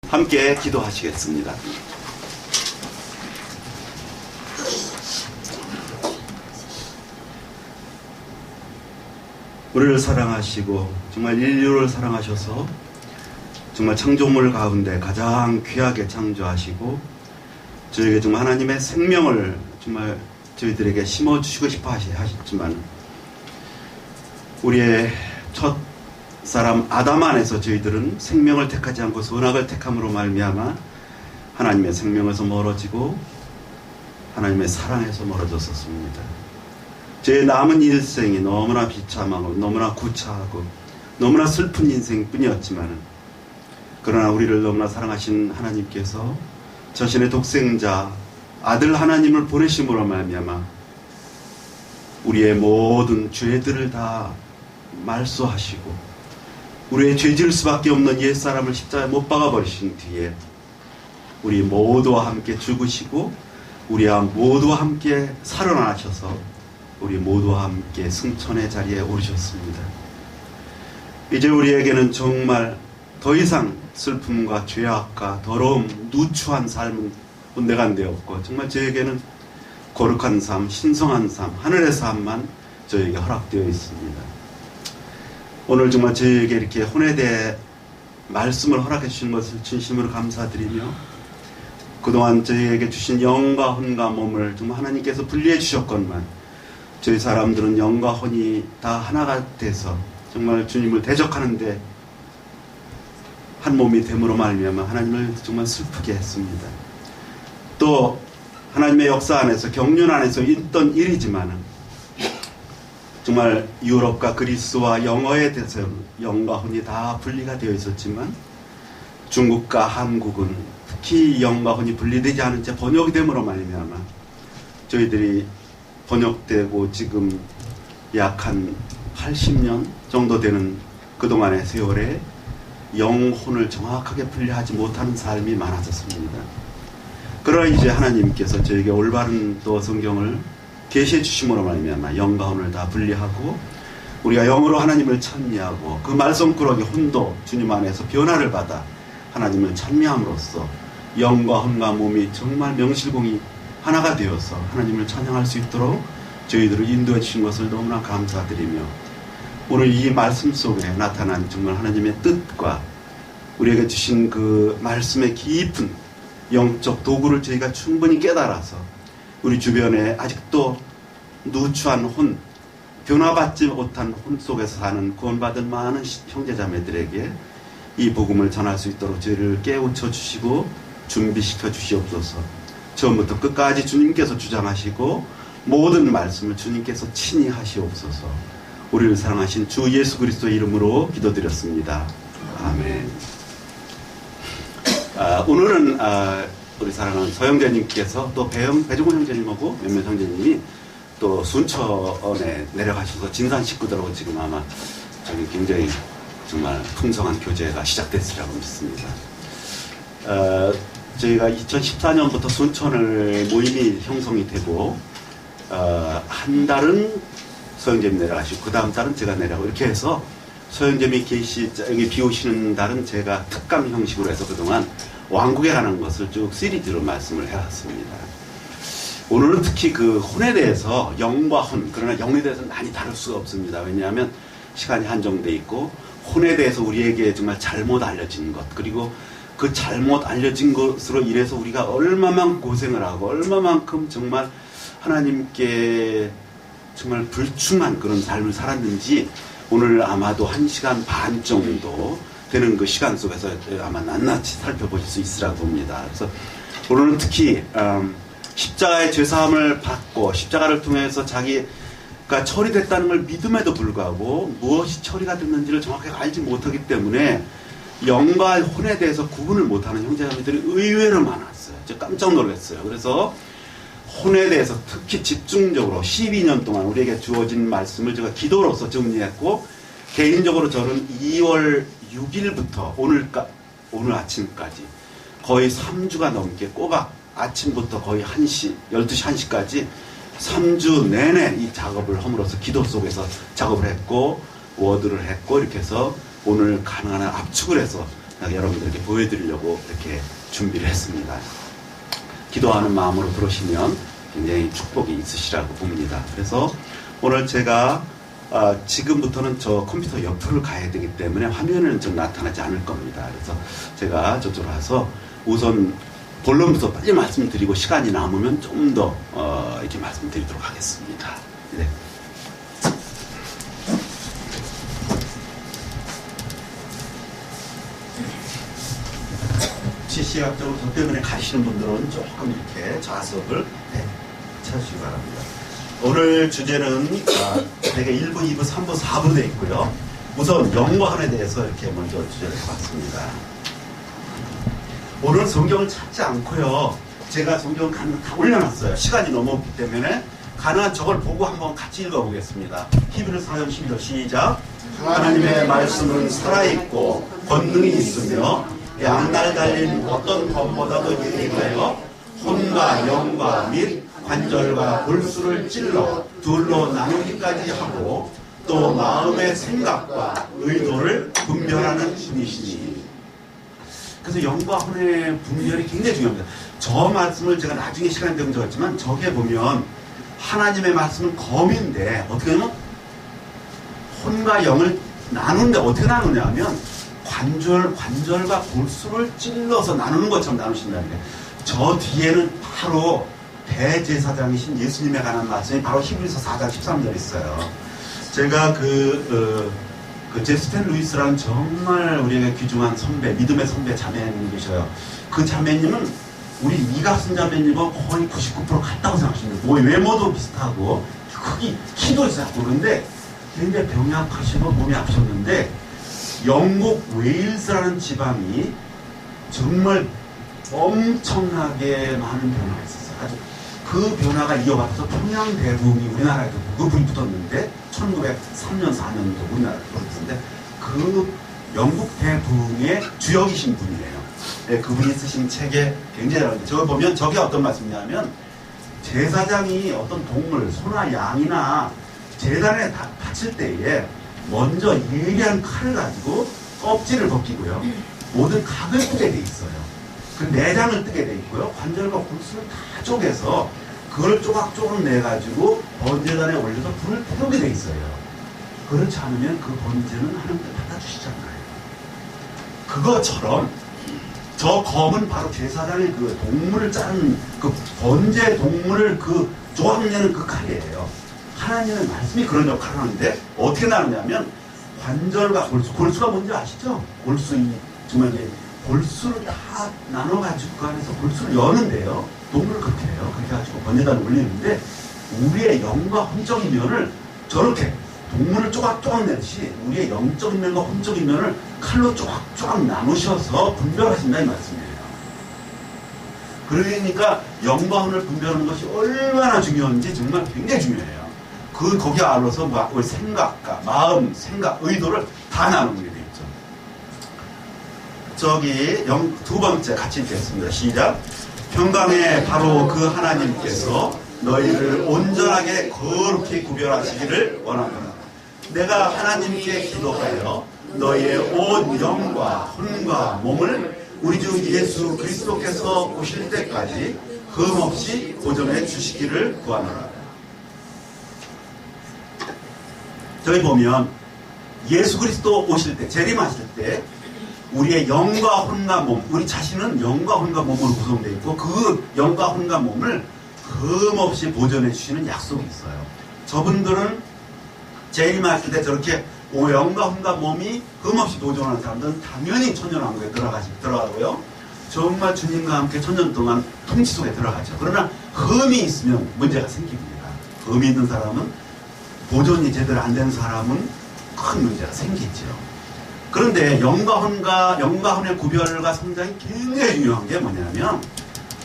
함께 기도하시겠습니다. 우리를 사랑하시고 정말 인류를 사랑하셔서 정말 창조물 가운데 가장 귀하게 창조하시고 저에게 정말 하나님의 생명을 정말 저희들에게 심어주시고 싶어 하셨지만 우리의 첫 사람 아담 안에서 저희들은 생명을 택하지 않고 선악을 택함으로 말미암아 하나님의 생명에서 멀어지고 하나님의 사랑에서 멀어졌었습니다. 제 남은 일생이 너무나 비참하고 너무나 구차하고 너무나 슬픈 인생뿐이었지만 그러나 우리를 너무나 사랑하신 하나님께서 자신의 독생자 아들 하나님을 보내심으로 말미암아 우리의 모든 죄들을 다 말소하시고 우리의 죄 지을 수밖에 없는 옛사람을 십자가에 못 박아버리신 뒤에 우리 모두와 함께 죽으시고 우리와 모두와 함께 살아나셔서 우리 모두와 함께 승천의 자리에 오르셨습니다. 이제 우리에게는 정말 더 이상 슬픔과 죄악과 더러움, 누추한 삶은 온데간데 없고 정말 저에게는 거룩한 삶, 신성한 삶, 하늘의 삶만 저에게 허락되어 있습니다. 오늘 정말 저에게 이렇게 혼에 말씀을 허락해 주신 것을 진심으로 감사드리며 그동안 저희에게 주신 영과 혼과 몸을 정말 하나님께서 분리해 주셨건만 저희 사람들은 영과 혼이 다 하나가 돼서 정말 주님을 대적하는데 한 몸이 됨으로 말미암아 하나님을 정말 슬프게 했습니다. 또 하나님의 역사 안에서 경륜 안에서 있던 일이지만 정말 유럽과 그리스와 영어에 대해서 영과 혼이 다 분리가 되어 있었지만 중국과 한국은 특히 영과 혼이 분리되지 않은 채 번역이 됨으로 말미암아 저희들이 번역되고 지금 약 한 80년 정도 되는 그동안의 세월에 영혼을 정확하게 분리하지 못하는 삶이 많아졌습니다. 그러나 이제 하나님께서 저에게 올바른 또 성경을 계시해 주심으로 말미암아 영과 혼을 다 분리하고 우리가 영으로 하나님을 찬미하고 그 말씀꾸러기 혼도 주님 안에서 변화를 받아 하나님을 찬미함으로써 영과 혼과 몸이 정말 명실공히 하나가 되어서 하나님을 찬양할 수 있도록 저희들을 인도해 주신 것을 너무나 감사드리며 오늘 이 말씀 속에 나타난 정말 하나님의 뜻과 우리에게 주신 그 말씀의 깊은 영적 도구를 저희가 충분히 깨달아서 우리 주변에 아직도 누추한 혼, 변화받지 못한 혼 속에서 사는 구원받은 많은 형제자매들에게 이 복음을 전할 수 있도록 저희를 깨우쳐 주시고 준비시켜 주시옵소서. 처음부터 끝까지 주님께서 주장하시고 모든 말씀을 주님께서 친히 하시옵소서. 우리를 사랑하신 주 예수 그리스도의 이름으로 기도드렸습니다. 아멘. 오늘은 우리 사랑하는 서형제님께서 또 배종훈 형제님하고 몇몇 형제님이 또 순천에 내려가셔서 진산 식구들하고 지금 아마 저기 굉장히 정말 풍성한 교제가 시작됐으리라고 믿습니다. 저희가 2014년부터 순천을 모임이 형성이 되고 한 달은 서영재님 내려가시고 그 다음 달은 제가 내려가고 이렇게 해서 서영재님이 여기 비오시는 달은 제가 특강 형식으로 해서 그동안 왕국에 가는 것을 쭉 시리즈로 말씀을 해왔습니다. 오늘은 특히 그 혼에 대해서 영과 혼, 그러나 영에 대해서는 많이 다룰 수가 없습니다. 왜냐하면 시간이 한정돼 있고 혼에 대해서 우리에게 정말 잘못 알려진 것, 그리고 그 잘못 알려진 것으로 인해서 우리가 얼마만큼 고생을 하고 얼마만큼 정말 하나님께 정말 불충한 그런 삶을 살았는지 오늘 아마도 1시간 반 정도 되는 그 시간 속에서 아마 낱낱이 살펴보실 수 있으라고 봅니다. 그래서 오늘은 특히 십자가의 죄사함을 받고 십자가를 통해서 자기가 처리됐다는 걸 믿음에도 불구하고 무엇이 처리가 됐는지를 정확하게 알지 못하기 때문에 영과 혼에 대해서 구분을 못하는 형제자매들이 의외로 많았어요. 제가 깜짝 놀랐어요. 그래서 혼에 대해서 특히 집중적으로 12년 동안 우리에게 주어진 말씀을 제가 기도로서 정리했고 개인적으로 저는 2월 6일부터 오늘 아침까지 거의 3주가 넘게 꼬박 아침부터 거의 1시, 12시 1시까지 3주 내내 이 작업을 함으로써 기도 속에서 작업을 했고 워드를 했고 이렇게 해서 오늘 가능한 한 압축을 해서 여러분들에게 보여드리려고 이렇게 준비를 했습니다. 기도하는 마음으로 들어오시면 굉장히 축복이 있으시라고 봅니다. 그래서 오늘 제가 지금부터는 저 컴퓨터 옆으로 가야 되기 때문에 화면은 좀 나타나지 않을 겁니다. 그래서 제가 저쪽으로 가서 우선 본론부터 빨리 말씀드리고 시간이 남으면 좀 더 이렇게 말씀드리도록 하겠습니다. 네. 시각적으로 저 때문에 가시는 분들은 조금 이렇게 좌석을 찾으시기 바랍니다. 오늘 주제는 대개 1부, 2부, 3부, 4부로 되어 있고요. 우선 영과헌에 대해서 이렇게 먼저 주제를 해봤습니다. 오늘 성경을 찾지 않고요. 제가 성경을 다 올려놨어요. 시간이 너무 없기 때문에 가능한 저걸 보고 한번 같이 읽어보겠습니다. 히브리서 4장 12절 시작. 하나님의 말씀은 살아있고 권능이 있으며 양날 달린 어떤 검보다도 예리하여 혼과 영과 및 관절과 골수를 찔러 둘로 나누기까지 하고 또 마음의 생각과 의도를 분별하는 분이시니. 그래서 영과 혼의 분별이 굉장히 중요합니다. 저 말씀을 제가 나중에 시간이 되면 적었지만 저게 보면 하나님의 말씀은 검인데 어떻게 하면 혼과 영을 나누는데 어떻게 나누냐 하면 관절과 골수를 찔러서 나누는 것처럼 나누신다는 거예요. 저 뒤에는 바로 대제사장이신 예수님에 관한 말씀이 바로 히브리서 4장 13절에 있어요. 제가 그 제스펜 루이스라는 정말 우리에게 귀중한 선배, 믿음의 선배 자매님 계셔요. 그 자매님은 우리 이갑순 자매님과 거의 99% 같다고 생각하십니다. 뭐 외모도 비슷하고 키도 작고 그런데 굉장히 병약하시고 몸이 아프셨는데 영국 웨일스라는 지방이 정말 엄청나게 많은 변화가 있었어요. 아주 그 변화가 이어받아서 평양 대부흥이 우리나라에도 불이 붙었는데 1903년 4년도 우리나라에 붙었는데 그 영국 대부흥의 주역이신 분이에요. 네, 그분이 쓰신 책에 굉장히 잘하는데 저거 보면 저게 어떤 말씀이냐면 제사장이 어떤 동물 소나 양이나 제단에 바칠 때에 먼저 예리한 칼을 가지고 껍질을 벗기고요. 모든 각을 뜨게 돼 있어요. 그 내장을 뜨게 돼 있고요. 관절과 골수를 다 쪼개서 그걸 조각조각 내가지고 번제단에 올려서 불을 태우게 돼 있어요. 그렇지 않으면 그 번제는 하나님께 받아주시잖아요. 그것처럼 저 검은 바로 제사장의 그 동물을 자른 그 번제 동물을 그 조각내는 그 칼이에요. 하나님의 말씀이 그런 역할을 하는데 어떻게 나누냐면 관절과 골수가 뭔지 아시죠? 정말 골수를 다 나눠가지고 그 안에서 골수를 여는데요. 동물을 그렇게 해요. 그렇게 해가지고 번제단을 올리는데 우리의 영과 혼적인 면을 저렇게 동물을 조각조각 내듯이 우리의 영적인 면과 혼적인 면을 칼로 조각조각 나누셔서 분별하신다 이 말씀이에요. 그러니까 영과 혼을 분별하는 것이 얼마나 중요한지 정말 굉장히 중요해요. 거기 안에서 우리 생각과 마음, 생각, 의도를 다 나누게 돼 있죠. 저기 두 번째 같이 읽겠습니다. 시작. 평강에 바로 그 하나님께서 너희를 온전하게 거룩히 구별하시기를 원하노라. 내가 하나님께 기도하여 너희의 온 영과 혼과 몸을 우리 주 예수 그리스도께서 오실 때까지 흠없이 보존해 주시기를 구하노라. 저희 보면 예수 그리스도 오실 때, 재림하실 때 우리의 영과 혼과 몸, 우리 자신은 영과 혼과 몸으로 구성되어 있고 그 영과 혼과 몸을 흠없이 보존해 주시는 약속이 있어요. 저분들은 재림하실 때 저렇게 영과 혼과 몸이 흠없이 보존하는 사람들은 당연히 천년왕국에 들어가고요. 정말 주님과 함께 천년 동안 통치 속에 들어가죠. 그러나 흠이 있으면 문제가 생깁니다. 흠이 있는 사람은, 보존이 제대로 안 되는 사람은 큰 문제가 생기죠. 그런데 영과 혼의 구별과 성장이 굉장히 중요한 게 뭐냐면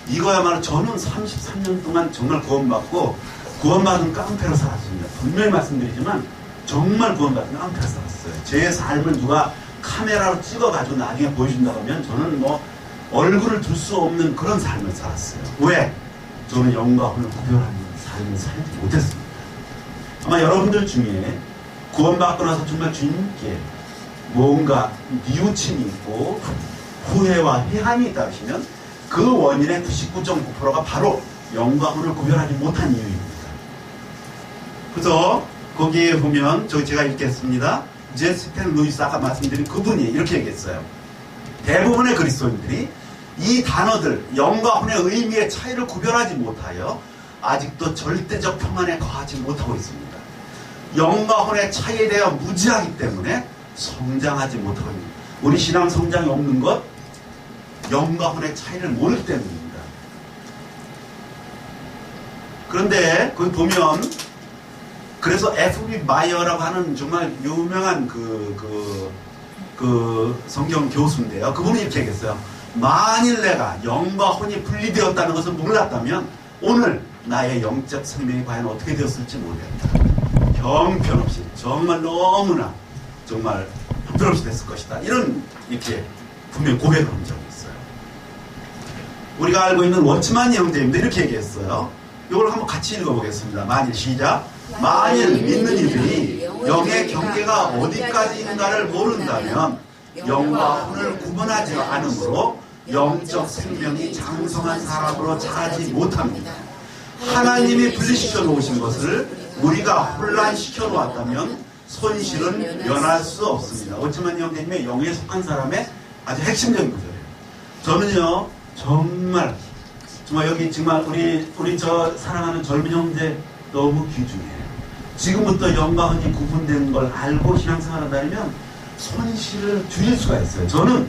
이거야말로 저는 33년 동안 정말 구원받은 깡패로 살았습니다. 분명히 말씀드리지만 정말 구원받은 깡패로 살았어요. 제 삶을 누가 카메라로 찍어가지고 나중에 보여준다고 하면 저는 뭐 얼굴을 둘 수 없는 그런 삶을 살았어요. 왜? 저는 영과 혼을 구별하는 삶을 살지 못했습니다. 아마 여러분들 중에 구원받고 나서 정말 주님께 뭔가 뉘우침이 있고 후회와 회한이 있다 하시면 그 원인의 99.9%가 바로 영과 혼을 구별하지 못한 이유입니다. 그래서 거기에 보면 제가 읽겠습니다. 제스텐 루이스 아까 말씀드린 그분이 이렇게 얘기했어요. 대부분의 그리스도인들이 이 단어들 영과 혼의 의미의 차이를 구별하지 못하여 아직도 절대적 평안에 거하지 못하고 있습니다. 영과 혼의 차이에 대해 무지하기 때문에 성장하지 못하고 있습니다. 우리 신앙 성장이 없는 것 영과 혼의 차이를 모르기 때문입니다. 그런데 거기 보면 그래서 F.B. 마이어라고 하는 정말 유명한 성경 교수인데요. 그분이 이렇게 얘기했어요. 만일 내가 영과 혼이 분리되었다는 것을 몰랐다면 오늘 나의 영적 생명이 과연 어떻게 되었을지 모르겠다. 형편없이 정말 너무나 정말 형편없이 됐을 것이다. 이렇게 분명히 고백을 한 적이 있어요. 우리가 알고 있는 워치만이 형제입니다. 이렇게 얘기했어요. 이걸 한번 같이 읽어보겠습니다. 만일 시작. 만일 믿는 이들이 영의 경계가 어디까지인가를 모른다면 영과 혼을 구분하지 않으므로 영적 생명이 장성한 사람으로 자라지 못합니다. 하나님이 분리시켜 놓으신 것을 우리가 혼란시켜 놓았다면 손실은 면할 수 없습니다. 오치만 형제님의 영에 속한 사람의 아주 핵심적인 구절이에요. 저는요 정말 여기 정말 우리 저 사랑하는 젊은 형제 너무 귀중해요. 지금부터 영과 혼이 구분된 걸 알고 신앙생활을 다니면 손실을 줄일 수가 있어요. 저는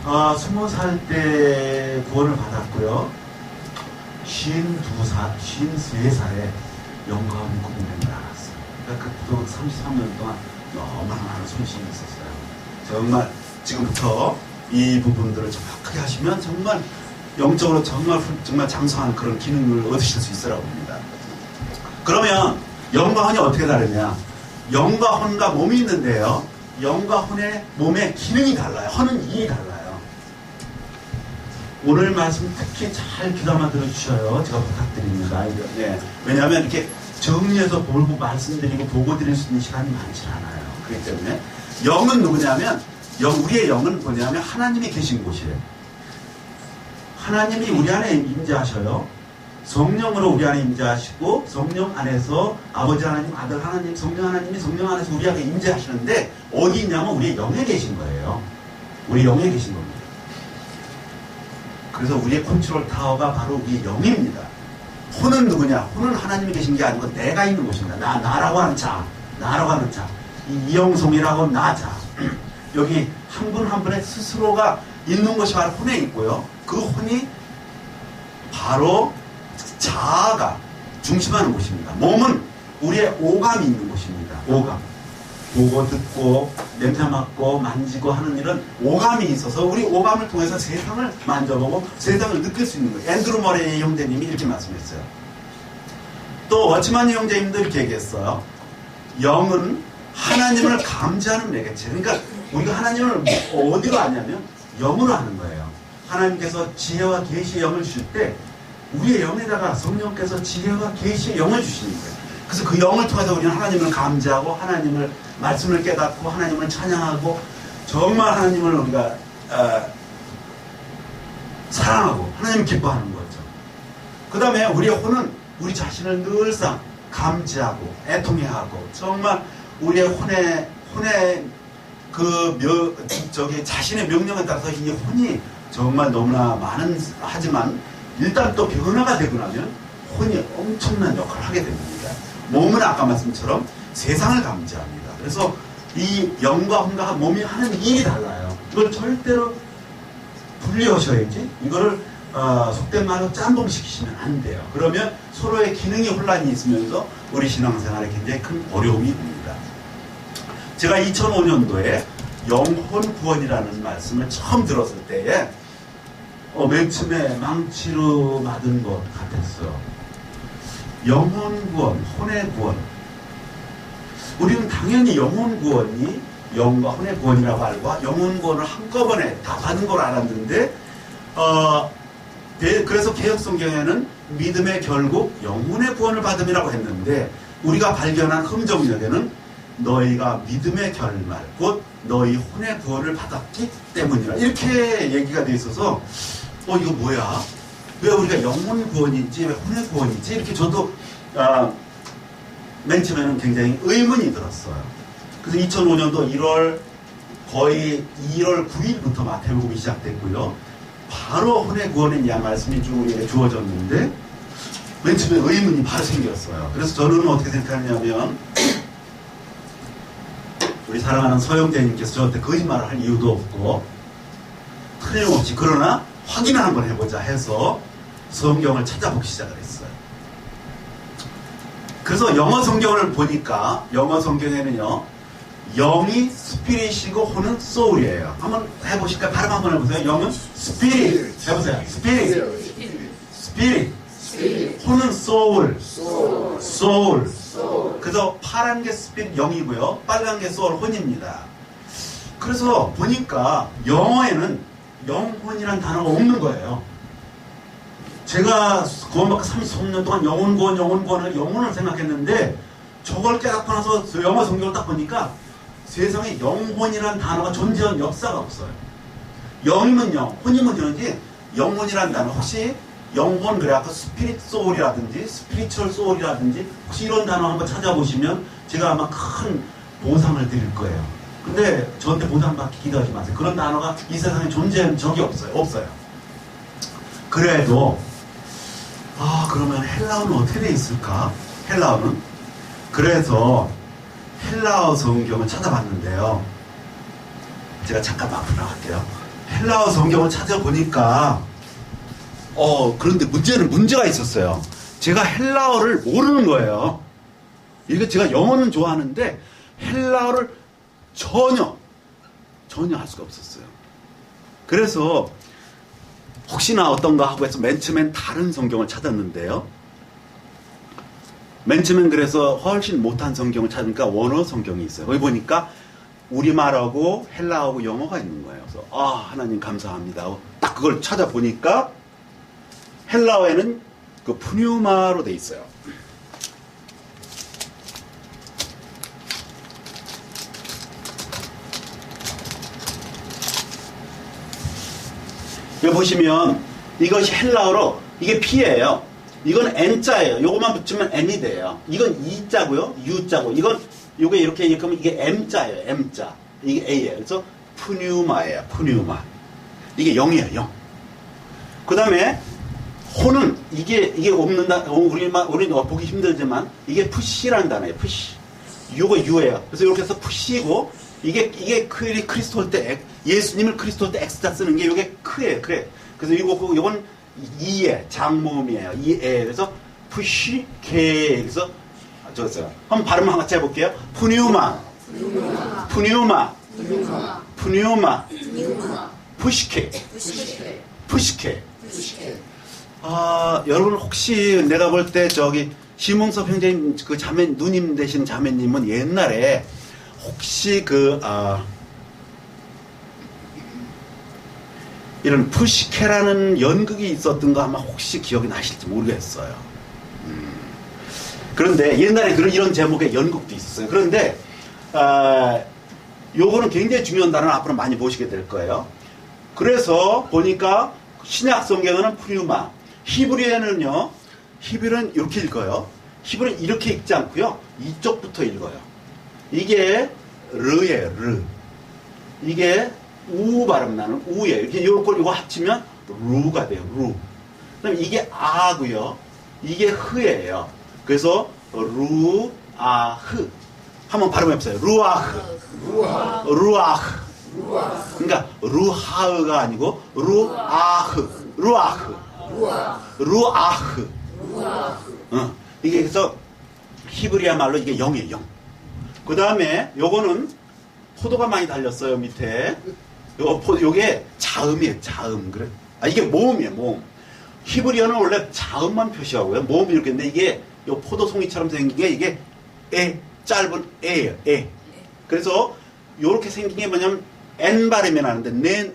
20살 때 구원을 받았고요. 53살에 영과 혼이 구분된 걸 알았어요. 그러니까 그것도 33년 동안 너무나 많은 손실이 있었어요. 정말 지금부터 이 부분들을 정확하게 하시면 정말 영적으로 정말 장성한 그런 기능을 얻으실 수 있으라고 봅니다. 그러면 영과 혼이 어떻게 다르냐? 영과 혼과 몸이 있는데요. 영과 혼의 몸의 기능이 달라요. 혼은 일이 달라요. 오늘 말씀 특히 잘 귀담아 들어주셔요. 제가 부탁드립니다. 네. 왜냐하면 이렇게 정리해서 보고 말씀드리고 보고 드릴 수 있는 시간이 많지 않아요. 그렇기 때문에 영은 누구냐면 우리의 영은 뭐냐면 하나님이 계신 곳이에요. 하나님이 우리 안에 임재하셔요. 성령으로 우리 안에 임재하시고 성령 안에서 아버지 하나님, 아들 하나님, 성령 하나님이 성령 안에서 우리 안에 임재하시는데 어디 있냐면 우리의 영에 계신 거예요. 우리 영에 계신 겁니다. 그래서 우리의 컨트롤 타워가 바로 우리의 영입니다. 혼은 누구냐? 혼은 하나님이 계신 게 아니고 내가 있는 곳입니다. 나라고 하는 자, 나라고 하는 자, 이영성이라고 하는 나 자. 여기 한 분 한 분의 스스로가 있는 것이 바로 혼에 있고요. 그 혼이 바로 자아가 중심하는 곳입니다. 몸은 우리의 오감이 있는 곳입니다. 오감. 보고 듣고 냄새 맡고 만지고 하는 일은 오감이 있어서 우리 오감을 통해서 세상을 만져보고 세상을 느낄 수 있는 거예요. 앤드루 머레이 형제님이 이렇게 말씀했어요. 또 워치만 형제님도 이렇게 얘기했어요. 영은 하나님을 감지하는 매개체. 그러니까 우리가 하나님을 어디로 하냐면 영으로 하는 거예요. 하나님께서 지혜와 계시의 영을 주실 때 우리의 영에다가 성령께서 지혜와 계시의 영을 주시는 거예요. 그래서 그 영을 통해서 우리는 하나님을 감지하고 하나님을 말씀을 깨닫고 하나님을 찬양하고 정말 하나님을 우리가 사랑하고 하나님을 기뻐하는 거죠. 그 다음에 우리의 혼은 우리 자신을 늘상 감지하고 애통해하고 정말 우리의 혼의 자신의 명령에 따라서 이 혼이 정말 너무나 하지만 일단 또 변화가 되고 나면 혼이 엄청난 역할을 하게 됩니다. 몸은 아까 말씀처럼 세상을 감지합니다. 그래서 이 영과 혼과 몸이 하는 일이 달라요. 이걸 절대로 분리하셔야지. 이거를 속된 말로 짬뽕시키시면 안 돼요. 그러면 서로의 기능이 혼란이 있으면서 우리 신앙생활에 굉장히 큰 어려움이 됩니다. 제가 2005년도에 영혼 구원이라는 말씀을 처음 들었을 때에 맨 처음에 망치로 맞은 것 같았어요. 영혼 구원, 혼의 구원. 우리는 당연히 영혼 구원이 영과 혼의 구원이라고 알고 영혼 구원을 한꺼번에 다 받은 걸 알았는데 그래서 개혁성경에는 믿음의 결국 영혼의 구원을 받음이라고 했는데 우리가 발견한 흥정역에는 너희가 믿음의 결말 곧 너희 혼의 구원을 받았기 때문이라. 이렇게 얘기가 돼 있어서 이거 뭐야? 왜 우리가 영혼 구원이지 왜 혼의 구원이지? 이렇게 저도 맨 처음에는 굉장히 의문이 들었어요. 그래서 2005년도 1월 거의 1월 9일부터 마태복음이 시작됐고요. 바로 혼의 구원에 대한 말씀이 쭉 우리에게 주어졌는데 맨 처음에 의문이 바로 생겼어요. 그래서 저는 어떻게 생각하냐면 우리 사랑하는 서영재님께서 저한테 거짓말을 할 이유도 없고 틀림없이 그러나 확인을 한번 해보자 해서 성경을 찾아보기 시작을 했어요. 그래서 영어 성경을 보니까 영어 성경에는요 영이 스피릿이고 혼은 소울이에요. 한번 해보실까요? 발음 한번 해보세요. 영은 스피릿 해보세요. 스피릿 혼은 소울. 그래서 파란 게 스피릿 영이고요 빨간 게 소울 혼입니다. 그래서 보니까 영어에는 영혼이란 단어가 없는 거예요. 제가 구원받고 33년 동안 영혼을 생각했는데 저걸 깨닫고 나서 영어 성경을 딱 보니까 세상에 영혼이란 단어가 존재한 역사가 없어요. 영이면 영, 혼이면 영이지 영혼이란 단어 혹시 영혼 그래 아까 스피릿 소울이라든지 스피리추얼 소울이라든지 혹시 이런 단어 한번 찾아보시면 제가 아마 큰 보상을 드릴 거예요. 근데 저한테 보상받기 기대하지 마세요. 그런 단어가 이 세상에 존재한 적이 없어요. 그래도 그러면 헬라어는 어떻게 돼 있을까? 헬라어는 그래서 헬라어 성경을 찾아봤는데요. 제가 잠깐 앞으로 나갈게요. 헬라어 성경을 찾아보니까 그런데 문제가 있었어요. 제가 헬라어를 모르는 거예요. 이게 제가 영어는 좋아하는데 헬라어를 전혀 할 수가 없었어요. 그래서 혹시나 어떤가 하고 해서 맨 처음엔 다른 성경을 찾았는데요. 맨 처음엔 그래서 훨씬 못한 성경을 찾으니까 원어 성경이 있어요. 거기 보니까 우리말하고 헬라어하고 영어가 있는 거예요. 그래서 하나님 감사합니다. 딱 그걸 찾아보니까 헬라어에는 그 푸뉴마로 돼 있어요. 여기 보시면 이것이 헬라어로 이게 P예요. 이건 N자예요. 요것만 붙이면 N이 돼요. 이건 E자고요. U자고. 요게 이렇게 그러면 이게 M자예요. M자. 이게 A예요. 그래서 푸뉴마예요. 푸뉴마. 이게 0이에요. 0. 그 다음에 혼은 이게 없는다. 우리는 보기 힘들지만 이게 푸시라는 단어예요. 푸시. 요거 U예요. 그래서 이렇게 해서 푸시고 이게 크리스토 할 때 예수님을 크리스토 할 때 X자 쓰는 게 이게 크예요. 그래. 그래서 이건 이에 장모음이에요. 이에 그래서 푸시케 그래서 저기서 한번 발음 같이 해볼게요. 푸뉴마 푸시케. 여러분 혹시 내가 볼 때 저기 심웅섭 형제님 그 자매 누님 되시는 자매님은 옛날에 혹시 이런 푸시케라는 연극이 있었던 거 아마 혹시 기억이 나실지 모르겠어요. 그런데 옛날에 이런 제목의 연극도 있었어요. 그런데 요거는 굉장히 중요한 단어는 앞으로 많이 보시게 될 거예요. 그래서 보니까 신약 성경에는 푸뉴마, 히브리어는요. 히브리어는 이렇게 읽어요. 히브리어는 이렇게 읽지 않고요. 이쪽부터 읽어요. 이게 르예요. 르. 이게 우 발음 나는 우예요. 이렇게 이거 합치면 루가 돼요. 루. 그다음에 이게 아고요. 이게 흐예요. 그래서 루아흐. 한번 발음해보세요. 루아흐. 그러니까 루하흐가 아니고 루아흐. 이게 그래서 히브리어 말로 이게 0이에요. 0. 그 다음에 요거는 포도가 많이 달렸어요. 밑에. 요게 자음이에요. 자음. 그래. 이게 모음이에요. 모음. 히브리어는 원래 자음만 표시하고요. 모음이 이렇게 있는데 이게 요 포도 송이처럼 생긴 게 이게 짧은 에예요. 에. 그래서 요렇게 생긴 게 뭐냐면 N 발음이 나는데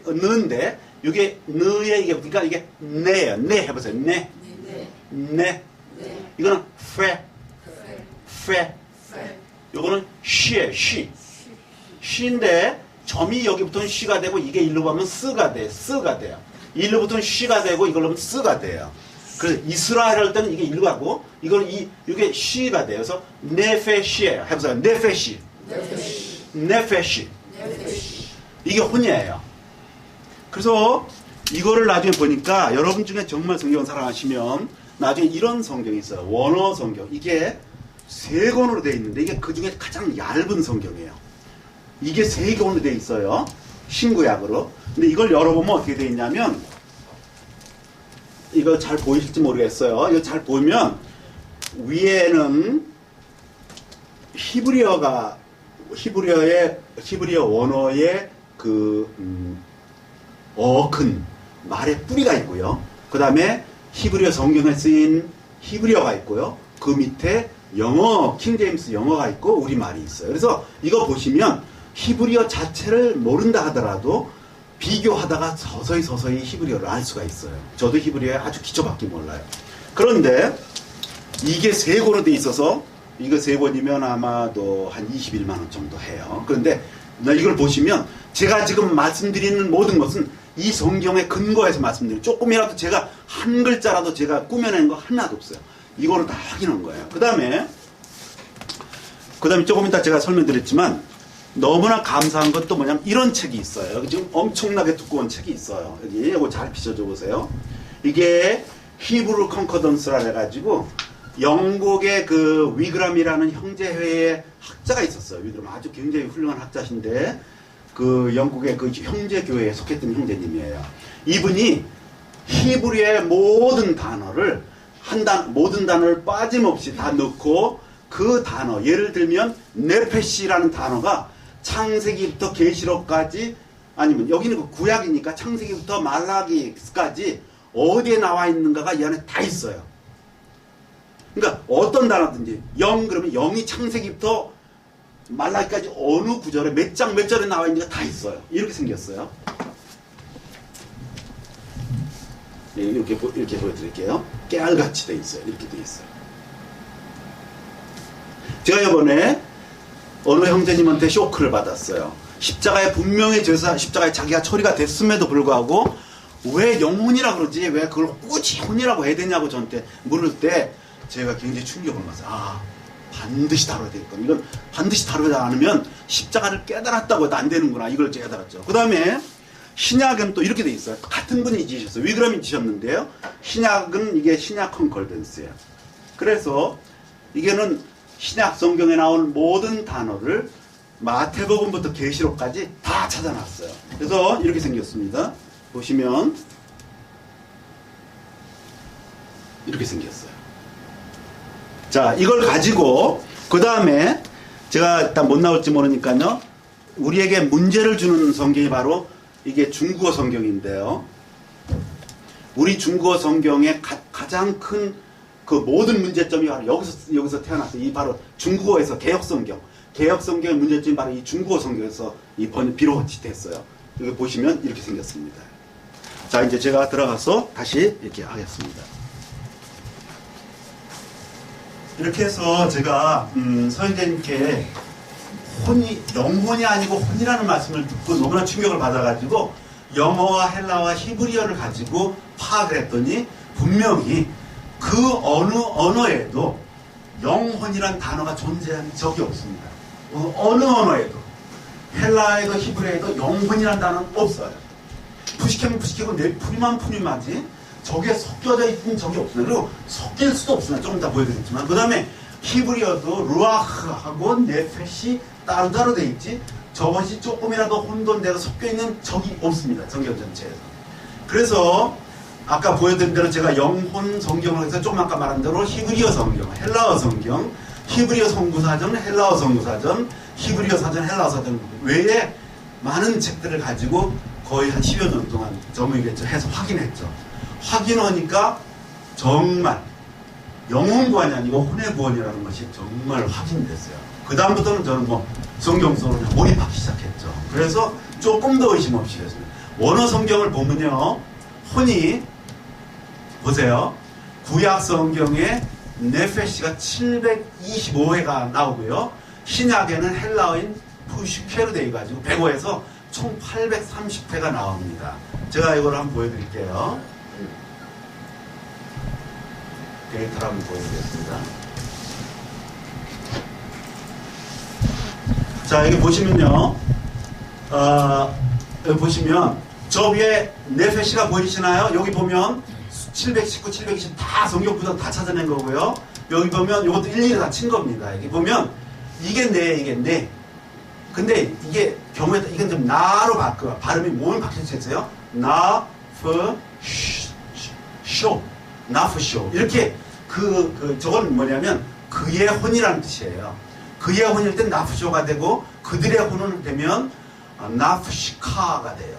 는데 이게 느에 이게 그러니까 이게 네예요. 네 해보세요. 네. 이거는 페. 요거는 쉬예요. 쉬인데 점이 여기부터는 쉬가 되고 이게 일로 가면 쓰가 돼. 쓰가 돼요. 일로부터는 쉬가 되고 이걸로 하면 쓰가 돼요. 그래서 이스라엘 할 때는 이게 일로 가고 이거는 이게 쉬가 돼요. 그래서 네페시예요. 해보세요. 네페시. 네페시. 이게 혼이에요. 그래서 이거를 나중에 보니까 여러분 중에 정말 성경 사랑하시면 나중에 이런 성경이 있어요. 원어 성경. 이게 3권으로 되어 있는데 이게 그 중에 가장 얇은 성경이에요. 이게 3권으로 되어 있어요. 신구약으로. 근데 이걸 열어보면 어떻게 되어 있냐면 이거 잘 보이실지 모르겠어요. 이거 잘 보면 위에는 히브리어 원어의 어근 말의 뿌리가 있고요. 그 다음에 히브리어 성경에 쓰인 히브리어가 있고요. 그 밑에 영어, 킹제임스 영어가 있고 우리말이 있어요. 그래서 이거 보시면 히브리어 자체를 모른다 하더라도 비교하다가 서서히 히브리어를 알 수가 있어요. 저도 히브리어에 아주 기초밖에 몰라요. 그런데 이게 3권으로 돼 있어서 이거 3권이면 아마도 한 21만 원 정도 해요. 그런데 이걸 보시면 제가 지금 말씀드리는 모든 것은 이 성경에 근거해서 말씀드려요. 조금이라도 제가 한 글자라도 제가 꾸며낸 거 하나도 없어요. 이거는 다 확인한 거예요. 그 다음에 조금 이따 제가 설명드렸지만 너무나 감사한 것도 뭐냐면 이런 책이 있어요. 여기 지금 엄청나게 두꺼운 책이 있어요. 여기 이거 잘 비춰줘 보세요. 이게 히브루 컨커던스라 해가지고 영국의 그 위그람이라는 형제회의 학자가 있었어요. 위그람 아주 굉장히 훌륭한 학자신데 그 영국의 그 형제교회에 속했던 형제님이에요. 이분이 히브리의 모든 단어를 모든 단어를 빠짐없이 다 넣고 그 단어 예를 들면 네페시라는 단어가 창세기부터 계시록까지 아니면 여기는 그 구약이니까 창세기부터 말라기까지 어디에 나와 있는가가 이 안에 다 있어요. 그러니까 어떤 단어든지 그러면 0이 창세기부터 말라기까지 어느 구절에 몇 장 몇 절에 나와 있는가 다 있어요. 이렇게 생겼어요. 이렇게 보여드릴게요. 깨알같이 돼 있어요. 이렇게 돼 있어요. 제가 이번에 어느 형제님한테 쇼크를 받았어요. 십자가에 분명히 십자가에 자기가 처리가 됐음에도 불구하고 왜 영혼이라 그러지? 왜 그걸 굳이 혼이라고 해야 되냐고 저한테 물을 때 제가 굉장히 충격을 받았어요. 반드시 다뤄야 되겠구나. 이건 반드시 다루지 않으면 십자가를 깨달았다고 해도 안 되는구나. 이걸 깨달았죠. 그 다음에 신약은 또 이렇게 돼 있어요. 같은 분이 지으셨어요. 위그람이 지셨는데요. 신약은 이게 신약 컨컬던스예요. 그래서 이게는 신약 성경에 나온 모든 단어를 마태복음부터 계시록까지 다 찾아놨어요. 그래서 이렇게 생겼습니다. 보시면 이렇게 생겼어요. 자, 이걸 가지고 그 다음에 제가 일단 못 나올지 모르니까요. 우리에게 문제를 주는 성경이 바로 이게 중국어 성경인데요. 우리 중국어 성경의 가장 큰 그 모든 문제점이 바로 여기서 태어났어요. 이 바로 중국어에서 개혁성경. 개혁성경의 문제점이 바로 이 중국어 성경에서 비롯이 됐어요. 여기 보시면 이렇게 생겼습니다. 자, 이제 제가 들어가서 다시 이렇게 하겠습니다. 이렇게 해서 제가 서인재님께 영혼이 아니고 혼이라는 말씀을 듣고 너무나 충격을 받아가지고 영어와 헬라와 히브리어를 가지고 파악을 했더니 분명히 그 어느 언어에도 영혼이란 단어가 존재한 적이 없습니다. 어느 언어에도 헬라에도 히브리어에도 영혼이란 단어는 없어요. 푸시케면 푸시케고 네푸리만 푸리마지 저게 섞여져 있는 적이 없습니다. 그리고 섞일 수도 없습니다. 조금 이따 보여드리겠지만 그 다음에 히브리어도 루아흐하고 네페시 따로따로 돼 있지 저것이 조금이라도 혼돈되어 섞여있는 적이 없습니다. 성경 전체에서. 그래서 아까 보여드린 대로 제가 영혼 성경을 해서 조금 아까 말한 대로 히브리어 성경, 헬라어 성경, 히브리어 성구사전, 헬라어 성구사전, 히브리어 사전, 헬라어 사전 외에 많은 책들을 가지고 거의 한 10여 년 동안 전문이겠죠. 해서 확인했죠. 확인하니까 정말 영혼 구원이 아니고 혼의 구원이라는 것이 정말 확인됐어요. 그 다음부터는 저는 성경 속으로 몰입하기 시작했죠. 그래서 조금 더 의심 없이 했습니다. 원어 성경을 보면요, 혼이 보세요. 구약 성경에 네페시가 725회가 나오고요. 신약에는 헬라어인 푸시케로 되어가지고 105에서 총 830회가 나옵니다. 제가 이걸 한번 보여드릴게요. 데이터를 한번 보여드리겠습니다. 자, 여기 보시면요. 여기 보시면 저 위에 네페시가 보이시나요? 여기 보면 719, 720 다 성경 구절 다 찾아낸 거고요. 여기 보면 이것도 일일이 다 친 겁니다. 여기 보면 이게 네. 근데 이게 경우에 따라 이건 좀 나로 바꿔. 발음이 뭘 바뀌었어요? 나프쇼. 이렇게 저건 뭐냐면 그의 혼이라는 뜻이에요. 그의 혼일 땐 나프쇼가 되고 그들의 혼은 되면 나프시카가 돼요.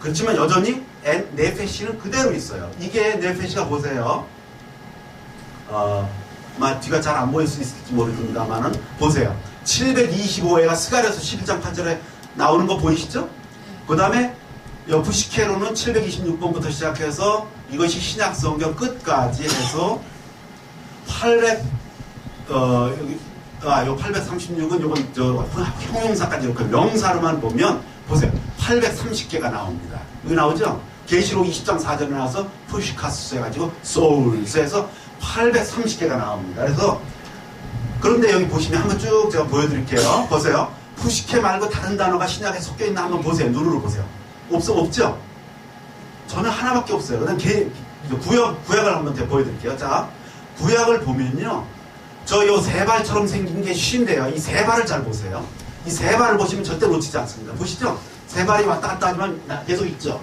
그렇지만 여전히 네페시는 그대로 있어요. 이게 네페시가 보세요. 뒤가 잘 안 보일 수 있을지 모르겠습니다만은 보세요. 725회가 스가랴서 11장 8절에 나오는 거 보이시죠? 그 다음에 여푸시케로는 726번부터 시작해서 이것이 신약 성경 끝까지 해서 836은 요건 형용사까지 이렇게 명사로만 보면 보세요. 830개가 나옵니다. 여기 나오죠? 계시록 20장 4절에 나와서 푸시카스 해가지고 소울스 해서 830개가 나옵니다. 그래서 그런데 여기 보시면 한번 쭉 제가 보여드릴게요. 보세요. 푸시케 말고 다른 단어가 신약에 섞여 있나 한번 보세요. 눈으로 보세요. 없죠? 저는 하나밖에 없어요. 그다음 구약을 한번 제가 보여드릴게요. 자, 구약을 보면요. 요 세 발처럼 생긴 게 쉰데요. 이 세 발을 잘 보세요. 이 세 발을 보시면 절대 놓치지 않습니다. 보시죠? 세 발이 왔다 갔다 하지만 계속 있죠.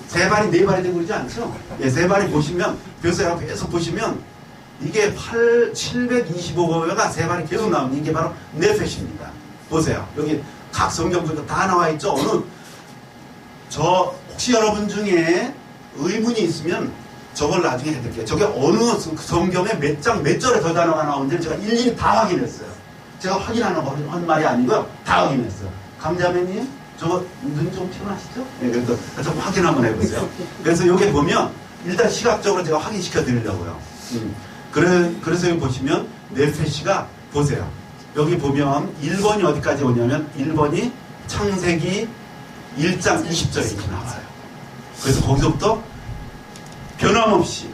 세 발이 네 발이 되고 그러지 않죠? 예, 세 발이 보시면, 벼슬하고 계속 보시면, 이게 725회가 세 발이 계속 나오는 이게 바로 네페시입니다. 보세요. 여기 각 성경들도 다 나와 있죠? 혹시 여러분 중에 의문이 있으면 저걸 나중에 해드릴게요. 저게 어느 성경에 몇 장, 몇 절에 저 단어가 나오는지 제가 일일이 다 확인했어요. 제가 확인하는 말이 아니고요. 다 확인했어요. 감자매님, 저거 눈 좀 피곤하시죠? 네, 그래서 좀 확인 한번 해보세요. 그래서 여기 보면 일단 시각적으로 제가 확인시켜 드리려고요. 그래서 여기 보시면 네페시가 보세요. 여기 보면 1번이 어디까지 오냐면 1번이 창세기 1장 20절에 이렇게 나와요. 그래서 거기서부터 변함없이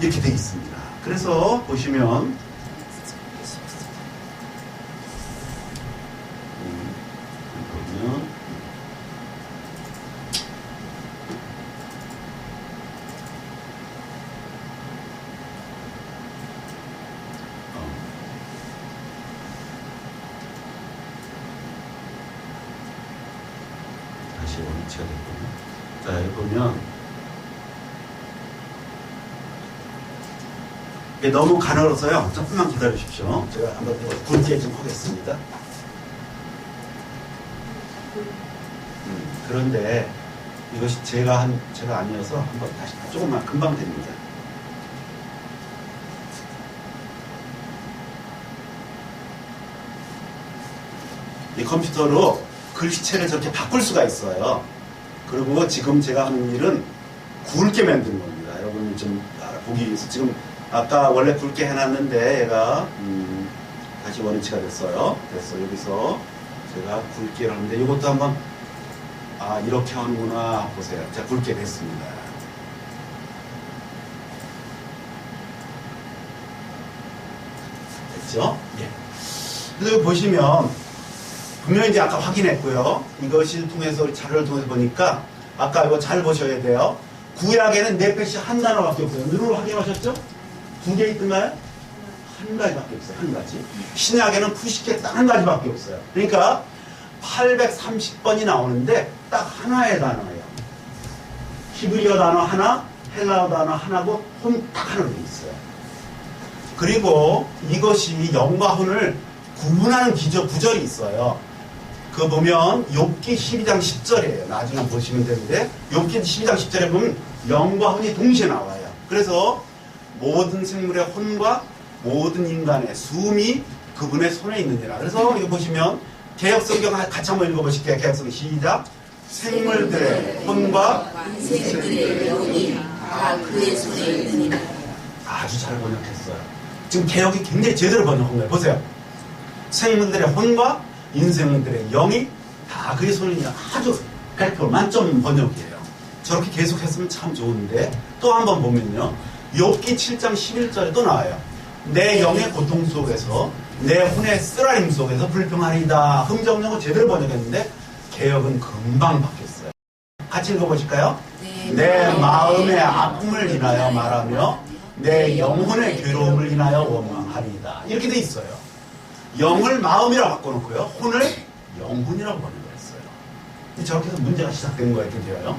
이렇게 되어 있습니다. 그래서 보시면 다시 원위치가 됐군요. 자, 여기 보면 이게 너무 가늘어서요. 조금만 기다려주십시오. 제가 한번 굵게 좀 하겠습니다. 그런데 이것이 제가 아니어서 한번 다시 조금만 금방 됩니다. 이 컴퓨터로 글씨체를 저렇게 바꿀 수가 있어요. 그리고 지금 제가 하는 일은 굵게 만드는 겁니다. 여러분이 좀 보기 위해서 지금 아까 원래 굵게 해놨는데 얘가 다시 원위치가 됐어요. 여기서 제가 굵게 하는데 이것도 한번 이렇게 하는구나 보세요. 자, 굵게 됐습니다. 됐죠? 예. 그래서 여기 보시면 분명히 이제 아까 확인했고요. 이것을 통해서 자료를 통해서 보니까 아까 이거 잘 보셔야 돼요. 구약에는 네페시 한 단어밖에 없어요. 눈으로 확인하셨죠? 2개 있던가요? 한 가지밖에 없어요. 한 가지. 신약에는 푸시케 딱 한 가지밖에 없어요. 그러니까 830번이 나오는데 딱 하나의 단어예요. 히브리어 단어 하나, 헬라어 단어 하나고 혼 딱 하나로 되어 있어요. 그리고 이것이 영과 혼을 구분하는 구절이 있어요. 그거 보면 욥기 12장 10절이에요. 나중에 보시면 되는데 욥기 12장 10절에 보면 영과 혼이 동시에 나와요. 그래서 모든 생물의 혼과 모든 인간의 숨이 그분의 손에 있느니라. 그래서 이거 보시면 개역성경 같이 한번 읽어보실게요. 개역성경 시작. 생물들의 혼과 인생들의 영이 다 그의 손에 있느니라. 아주 잘 번역했어요. 지금 개역이 굉장히 제대로 번역한 거예요. 보세요. 생물들의 혼과 인생들의 영이 다 그의 손이 아주 100% 만점 번역이에요. 저렇게 계속 했으면 참 좋은데 또 한 번 보면요. 욥기 7장 11절에 또 나와요. 내 영의 고통 속에서 내 혼의 쓰라림 속에서 불평하리다. 흥정령은 제대로 번역했는데 개역은 금방 바뀌었어요. 같이 읽어보실까요? 내 마음의 아픔을 인하여 말하며 내 영혼의 괴로움을 인하여 원망하리이다. 이렇게 돼 있어요. 영을 마음이라고 바꿔놓고요. 혼을 영혼이라고 번역을 했어요. 저렇게 해서 문제가 시작된 거예요. 드디어요.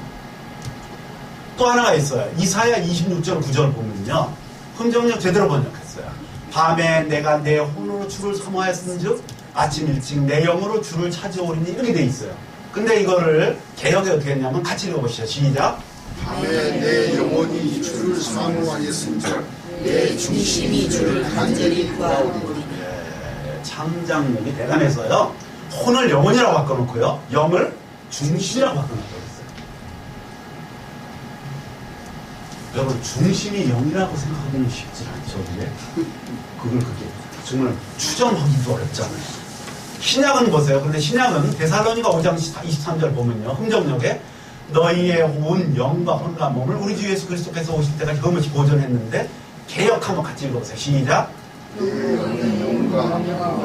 또 하나가 있어요. 이사야 26절 9절 보면요. 흥정령 제대로 번역했어요. 밤에 내가 내 혼으로 주를 사모하였은즉 아침 일찍 내 영으로 주를 찾아오리니 이렇게 돼 있어요. 근데 이거를 개역에 어떻게 했냐면 같이 읽어보시죠. 시작. 밤에 내 영혼이 주를 사모하였은즉 내 중심이 주를 간절히 구하오리니. 창작력이 대단해서요. 혼을 영혼이라고 바꿔놓고요. 영을 중심이라고 바꿔놓고 있어요. 여러분 중심이 영이라고 생각하기는 쉽지 않죠. 근데 그걸 그렇게 정말 추정하기도 어렵잖아요. 신약은 보세요. 근데 신약은 데살로니가 5장 23절 보면요. 흥정역에 너희의 온 영과 혼과 몸을 우리 주 예수 그리스도께서 오실 때까지 흠없이 보존했는데 개역한번 같이 읽어보세요. 시작. 너희의 영과 혼과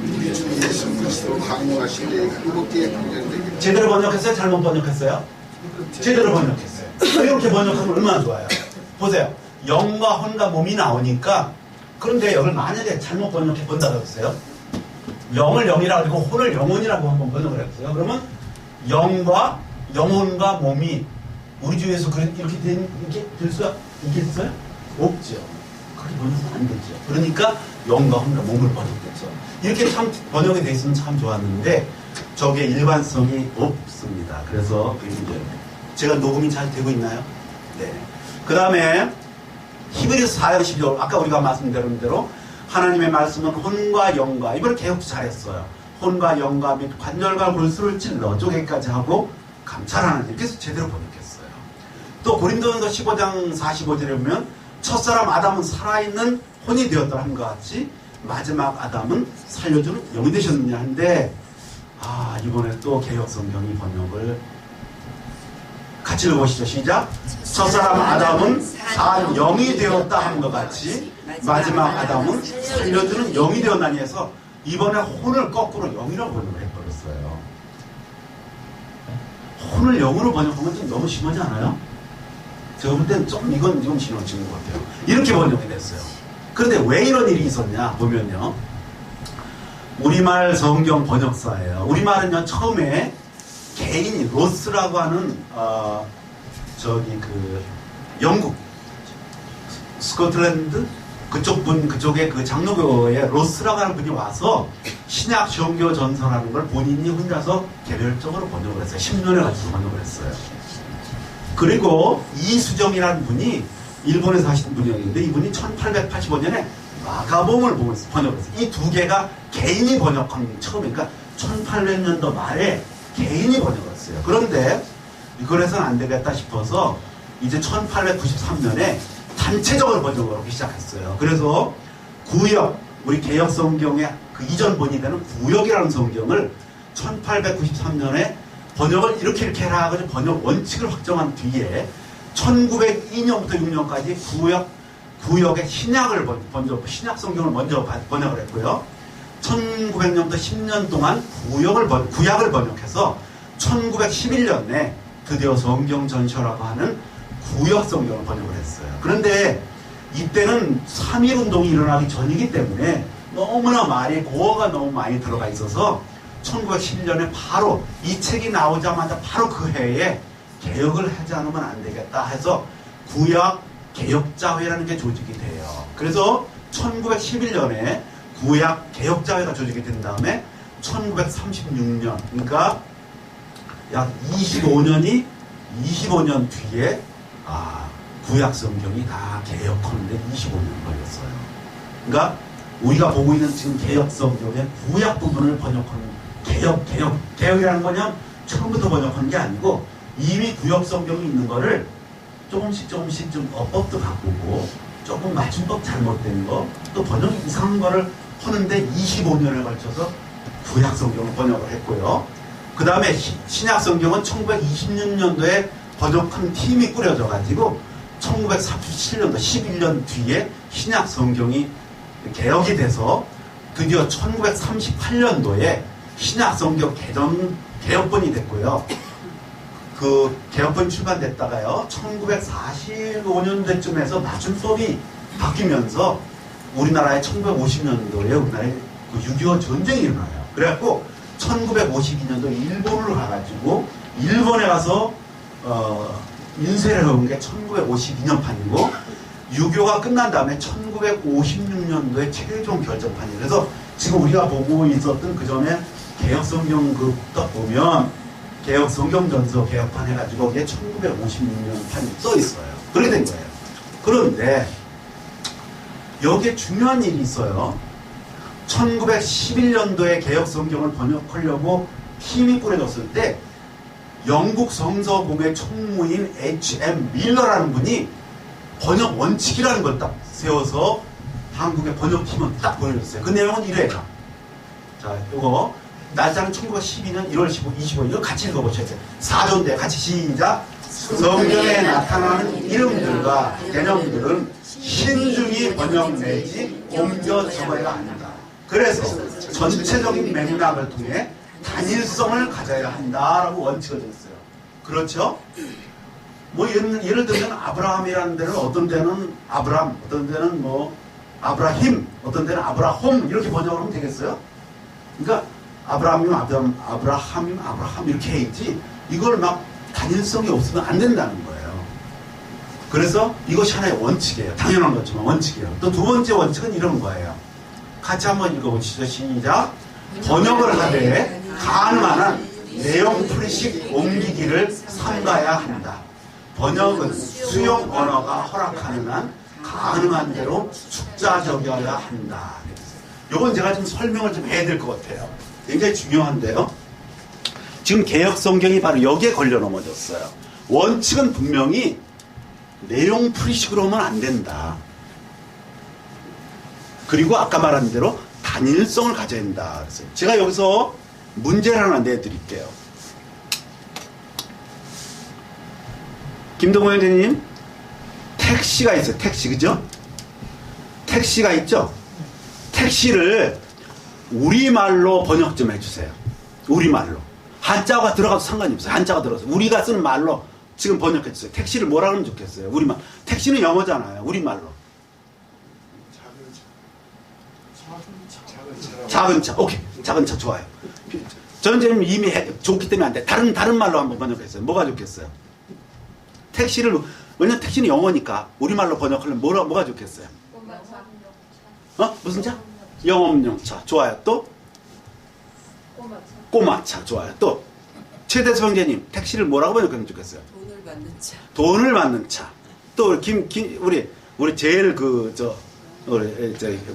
우리 주 예수 그리스도 강림하실 때 그렇게 보존되기를. 제대로 번역했어요? 잘못 번역했어요? 제대로 번역했어요. 이렇게 번역하면 얼마나 좋아요. 보세요. 영과 혼과 몸이 나오니까 그런데 여기를 만약에 잘못 번역해 본다고 했어요. 영을 영이라고 하고 혼을 영혼이라고 한번 번역을 했어요. 그러면 영과 영혼과 몸이 우리 주 예수 이렇게 될 수가 있겠어요? 없죠. 그렇게 번역은 안 되죠. 그러니까 영과 혼과 몸을 번역했죠. 이렇게 참 번역이 돼 있으면 참 좋았는데 저게 일관성이 없습니다. 그래서 이제 제가 녹음이 잘 되고 있나요? 네. 그 다음에 히브리서 4장 12절 아까 우리가 말씀드린 대로 하나님의 말씀은 혼과 영과 이번에 개혁도 잘했어요. 혼과 영과 및 관절과 골수를 찔러 쪼개기까지 하고 감찰하는 일. 그래서 제대로 번역했어요. 또 고린도전서 15장 45절에 보면 첫사람 아담은 살아있는 혼이 되었더라 함과 같이 마지막 아담은 살려주는 영이 되셨느냐 한데 이번에 또 개혁성경이 번역을 같이 읽어보시죠. 시작. 첫사람 아담은 산 영이 되었다 함과 같이 마지막 아담은 살려주는 영이 되었나니 해서 이번에 혼을 거꾸로 영이라고 번역을 해버렸어요. 혼을 영으로 번역하면 좀 너무 심하지 않아요? 제가 볼 때는 좀 이건 지나치는 것 같아요. 이렇게 번역이 됐어요. 그런데 왜 이런 일이 있었냐 보면요. 우리말 성경 번역사예요. 우리말은요 처음에 개인이 로스라고 하는 영국 스코틀랜드 그쪽에 그 장로교에 로스라고 하는 분이 와서 신약 정교 전서라는 걸 본인이 혼자서 개별적으로 번역을 했어요. 10년에 걸쳐서 번역을 했어요. 그리고 이수정이라는 분이 일본에서 하시는 분이었는데 이분이 1885년에 마가봉을 번역을 했어요. 이 두 개가 개인이 번역한 처음이니까 1800년도 말에 개인이 번역을 했어요. 그런데 그래서는 안 되겠다 싶어서 이제 1893년에 단체적으로 번역을 하기 시작했어요. 그래서 구역, 우리 개역 성경의 그 이전 본이 되는 구역이라는 성경을 1893년에 번역을 이렇게 해라 하고 번역 원칙을 확정한 뒤에 1902년부터 6년까지 구역의 신약을 신약 성경을 먼저 번역을 했고요. 1900년부터 10년 동안 구약을 번역해서 1911년에 드디어 성경 전셔라고 하는 구역 성경을 번역을 했어요. 그런데 이때는 3.1운동이 일어나기 전이기 때문에 너무나 고어가 너무 많이 들어가 있어서 1911년에 바로 이 책이 나오자마자 바로 그 해에 개혁을 하지 않으면 안 되겠다 해서 구약 개혁자회라는 게 조직이 돼요. 그래서 1911년에 구약 개혁자회가 조직이 된 다음에 1936년 그러니까 약 25년 뒤에 구약 성경이 다 개혁하는데 25년 걸렸어요. 그러니까 우리가 보고 있는 지금 개혁 성경의 구약 부분을 번역하는 개혁이라는 거냐 처음부터 번역한 게 아니고 이미 구약 성경이 있는 거를 조금씩 좀 어법도 바꾸고 조금 맞춤법 잘못된 거 또 번역 이상한 거를 하는데 25년에 걸쳐서 구약 성경을 번역을 했고요. 그 다음에 신약 성경은 1926년도에 번역한 팀이 꾸려져 가지고 1937년도 11년 뒤에 신약 성경이 개혁이 돼서 드디어 1938년도에 신약 성경 개혁본이 됐고요. 그 개혁본이 출간됐다가요, 1945년도쯤에서 맞춤 수업이 바뀌면서 우리나라의 1950년도에 우리나라에 그 6.25 전쟁이 일어나요. 그래갖고 1952년도 일본으로 가가지고 일본에 가서 인쇄를 해온 게 1952년 판이고 6.25가 끝난 다음에 1956년도에 최종 결정판이에요. 그래서 지금 우리가 보고 있었던 그 전에 개혁성경 딱 보면 개혁성경전서 개혁판 해가지고 거기에 1956년 판이 써 있어요. 그렇게 된 거예요. 그런데 여기에 중요한 일이 있어요. 1911년도에 개혁성경을 번역하려고 팀이 꾸려졌을 때 영국 성서공회 총무인 H.M. 밀러라는 분이 번역 원칙이라는 걸 딱 세워서 한국의 번역팀은 딱 보여줬어요. 그 내용은 이래요. 자, 요거 날짜는 1912년 1월 25일 이거 같이 읽어보셔야 돼요. 4조인데 같이 시작. 성경에 나타나는 이름들과 개념들은 신중히 번역 내지 옮겨 적어야 한다. 그래서 전체적인 맥락을 통해 단일성을 가져야 한다라고 원칙을 줬어요. 그렇죠? 뭐 예를 들면 아브라함이라는 데는 어떤 데는 아브람, 어떤 데는 뭐 아브라힘, 어떤 데는 아브라홈 이렇게 번역을 하면 되겠어요? 그러니까 아브라함이면 아브라함이면 아브라함 이렇게 해야지 이걸 막 단일성이 없으면 안 된다는 거예요. 그래서 이것이 하나의 원칙이에요. 당연한 것지만 원칙이에요. 또 두 번째 원칙은 이런 거예요. 같이 한번 읽어보시죠. 시작. 번역을 하되 가능한 내용 풀이식 옮기기를 삼가야 한다. 번역은 수용 언어가 허락하는 한 가능한 대로 축자적이어야 한다. 이건 제가 좀 설명을 좀 해야 될 것 같아요. 굉장히 중요한데요. 지금 개혁성경이 바로 여기에 걸려 넘어졌어요. 원칙은 분명히 내용 풀이식으로 하면 안 된다. 그리고 아까 말한 대로 단일성을 가져야 된다. 그래서 제가 여기서 문제를 하나 내드릴게요. 김동호 형제님, 택시가 있어요. 택시, 그죠? 택시가 있죠? 택시를 우리말로 번역 좀 해주세요. 우리말로. 한자가 들어가도 상관이 없어요. 한자가 들어가서. 우리가 쓰는 말로 지금 번역해주세요. 택시를 뭐라 그러면 좋겠어요? 우리말. 택시는 영어잖아요. 우리말로. 작은 차. 오케이. 작은 차 좋아요. 저는 지금 이미 좋기 때문에 안 돼. 다른 말로 한번 번역했어요. 뭐가 좋겠어요? 택시를, 왜냐면 택시는 영어니까 우리말로 번역하려면 뭐가 좋겠어요? 무슨 차? 영업용차. 좋아요. 또? 꼬마차. 좋아요. 또? 최대수 형제님, 택시를 뭐라고 번역하면 좋겠어요? 돈을 받는 차. 돈을 받는 차. 또, 우리 제일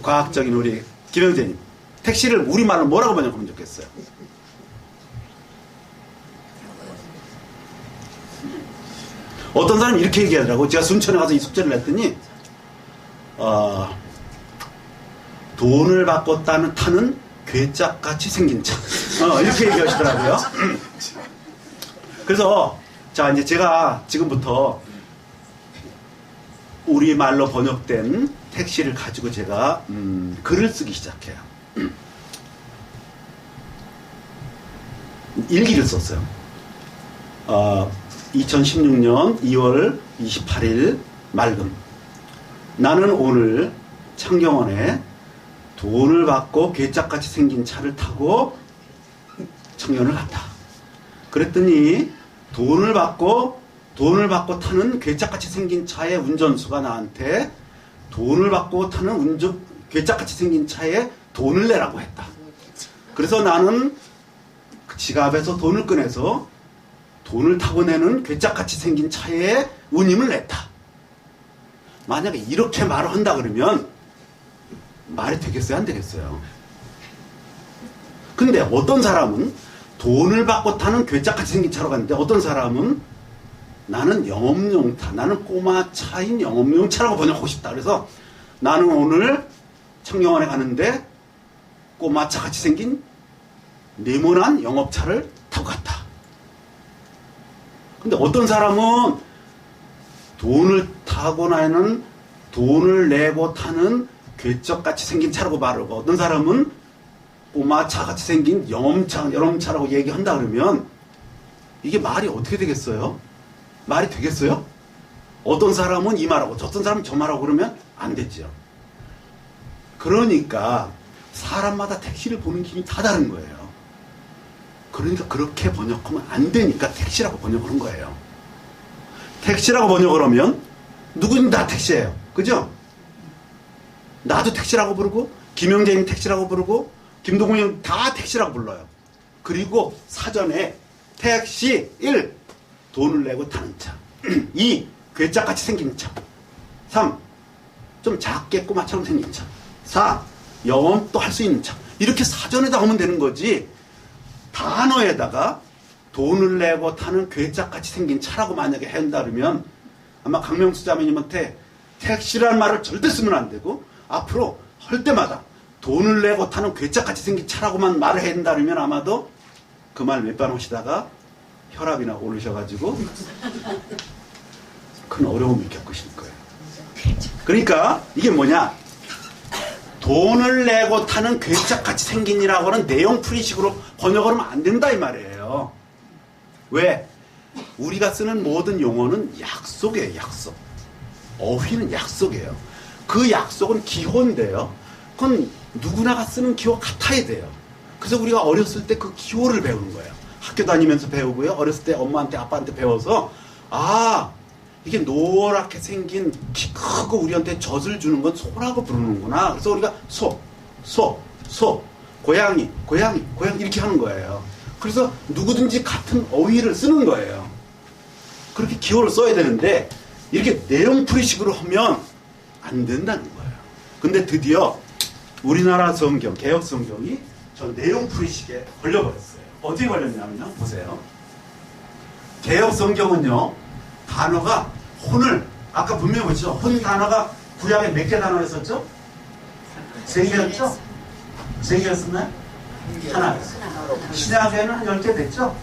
과학적인 우리 김 형제님. 택시를 우리말로 뭐라고 번역하면 좋겠어요? 어떤 사람이 이렇게 얘기하더라고. 제가 순천에 가서 이 숙제를 냈더니, 돈을 받고 타는 괴짝같이 생긴 차. 이렇게 얘기하시더라고요. 그래서, 자, 이제 제가 지금부터 우리말로 번역된 택시를 가지고 제가, 글을 쓰기 시작해요. 일기를 썼어요. 2016년 2월 28일 맑음. 나는 오늘 창경원에 돈을 받고 괴짝같이 생긴 차를 타고 청년을 갔다. 그랬더니 돈을 받고 타는 괴짝같이 생긴 차의 운전수가 나한테 돈을 받고 타는 괴짝같이 생긴 차에 돈을 내라고 했다. 그래서 나는 그 지갑에서 돈을 꺼내서 돈을 타고 내는 괴짝같이 생긴 차에 운임을 냈다. 만약에 이렇게 말을 한다 그러면 말이 되겠어요? 안 되겠어요? 근데 어떤 사람은 돈을 받고 타는 괴짝같이 생긴 차로 갔는데 어떤 사람은 나는 영업용차, 나는 꼬마 차인 영업용차라고 번역하고 싶다. 그래서 나는 오늘 청경원에 가는데 꼬마차 같이 생긴 네모난 영업차를 타고 갔다. 근데 어떤 사람은 돈을 타고 나는 돈을 내고 타는 괴적같이 생긴 차라고 말하고, 어떤 사람은 꼬마차같이 생긴 영업차라고 얘기한다 그러면 이게 말이 어떻게 되겠어요? 말이 되겠어요? 어떤 사람은 이 말하고 어떤 사람은 저 말하고 그러면 안 되죠. 그러니까 사람마다 택시를 보는 기준이 다 다른 거예요. 그러니까 그렇게 번역하면 안 되니까 택시라고 번역을 한 거예요. 택시라고 번역을 하면 누구든 다 택시예요. 그죠? 나도 택시라고 부르고 김영재님 택시라고 부르고 김동훈 형 다 택시라고 불러요. 그리고 사전에 택시 1. 돈을 내고 타는 차. 2. 괴짝같이 생긴 차. 3. 좀 작게 꼬마처럼 생긴 차. 4. 영업도 할 수 있는 차. 이렇게 사전에다 하면 되는 거지, 단어에다가 돈을 내고 타는 괴짝같이 생긴 차라고 만약에 한다 그러면 아마 강명수 자매님한테 택시라는 말을 절대 쓰면 안 되고, 앞으로 할 때마다 돈을 내고 타는 괴짝같이 생긴 차라고만 말을 해야 된다 그러면 아마도 그 말 몇 번 하시다가 혈압이나 오르셔가지고 큰 어려움을 겪으실 거예요. 그러니까 이게 뭐냐, 돈을 내고 타는 괴짝같이 생긴이라고는 내용풀이식으로 번역을 하면 안 된다 이 말이에요. 왜? 우리가 쓰는 모든 용어는 약속이에요. 약속. 어휘는 약속이에요. 그 약속은 기호인데요, 그건 누구나가 쓰는 기호가 같아야 돼요. 그래서 우리가 어렸을 때 그 기호를 배우는 거예요. 학교 다니면서 배우고요, 어렸을 때 엄마한테 아빠한테 배워서, 아, 이게 노랗게 생긴 키 크고 우리한테 젖을 주는 건 소라고 부르는구나. 그래서 우리가 소, 고양이 이렇게 하는 거예요. 그래서 누구든지 같은 어휘를 쓰는 거예요. 그렇게 기호를 써야 되는데 이렇게 내용풀이식으로 하면 안 된다는 거예요. 근데 드디어 우리나라 성경, 개혁 성경이 저 내용풀이식에 걸려버렸어요. 어떻게 걸렸냐면요, 보세요. 개혁 성경은요, 단어가 혼을, 아까 분명히 보시죠. 혼 단어가 구약에 몇 개 단어였었죠? 3개였죠? 3개였었나요? 하나였어요. 신약에는 한 10개 됐죠?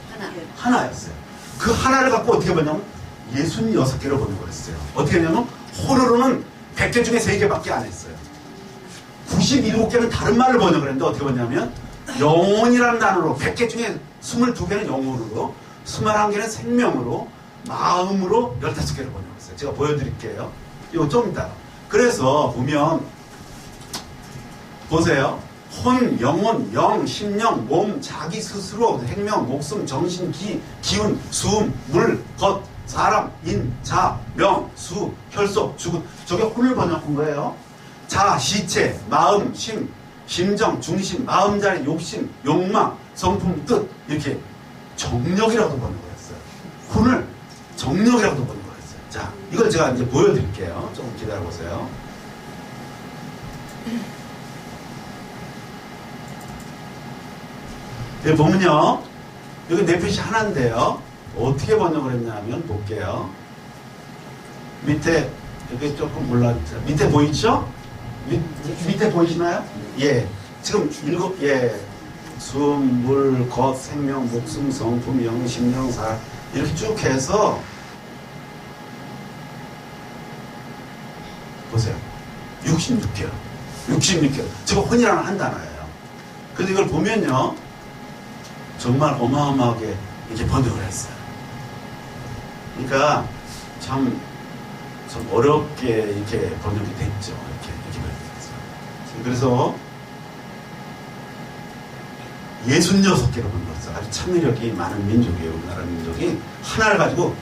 하나였어요. 그 하나를 갖고 어떻게 보냐면 66개로 번역을 했어요. 어떻게 했냐면 혼으로는 100개 중에 3개밖에 안 했어요. 97개는 다른 말을 번역을 했는데 어떻게 보냐면 영혼이라는 단어로 100개 중에 22개는 영혼으로, 21개는 생명으로, 마음으로 15개를 번역했어요. 제가 보여드릴게요. 이거 좀 이따. 그래서 보면 보세요. 혼, 영혼, 영, 심령, 몸, 자기 스스로, 생명, 목숨, 정신, 기운, 수음, 물, 것, 사람, 인, 자, 명, 수, 혈속, 죽음. 저게 혼을 번역한 거예요. 자, 시체, 마음, 심정, 중심, 마음자리, 욕심, 욕망, 성품, 뜻, 이렇게 정력이라고 번역을 했어요. 혼을 정력이라고도 번역을 했어요. 자, 이걸 제가 이제 보여드릴게요. 조금 기다려보세요. 여기 보면요, 여기 넷플릭스 하나인데요, 어떻게 번역을 했냐면 볼게요. 밑에 여기 조금 올라왔죠. 밑에 보이죠? 밑에 보이시나요? 예. 지금 숨, 물, 것, 생명, 목숨, 성품, 영, 심령, 사, 이렇게 쭉 해서 보세요. 66개월. 저거 혼이라는 한 단어예요. 그래서 이걸 보면요, 정말 어마어마하게 이렇게 번역을 했어요. 그러니까 참 어렵게 이렇게 번역이 됐죠. 이렇게 번역됐어요. 그래서 66개로 번역했어요. 아주 창의력이 많은 민족이에요. 우리나라 민족이 하나를 가지고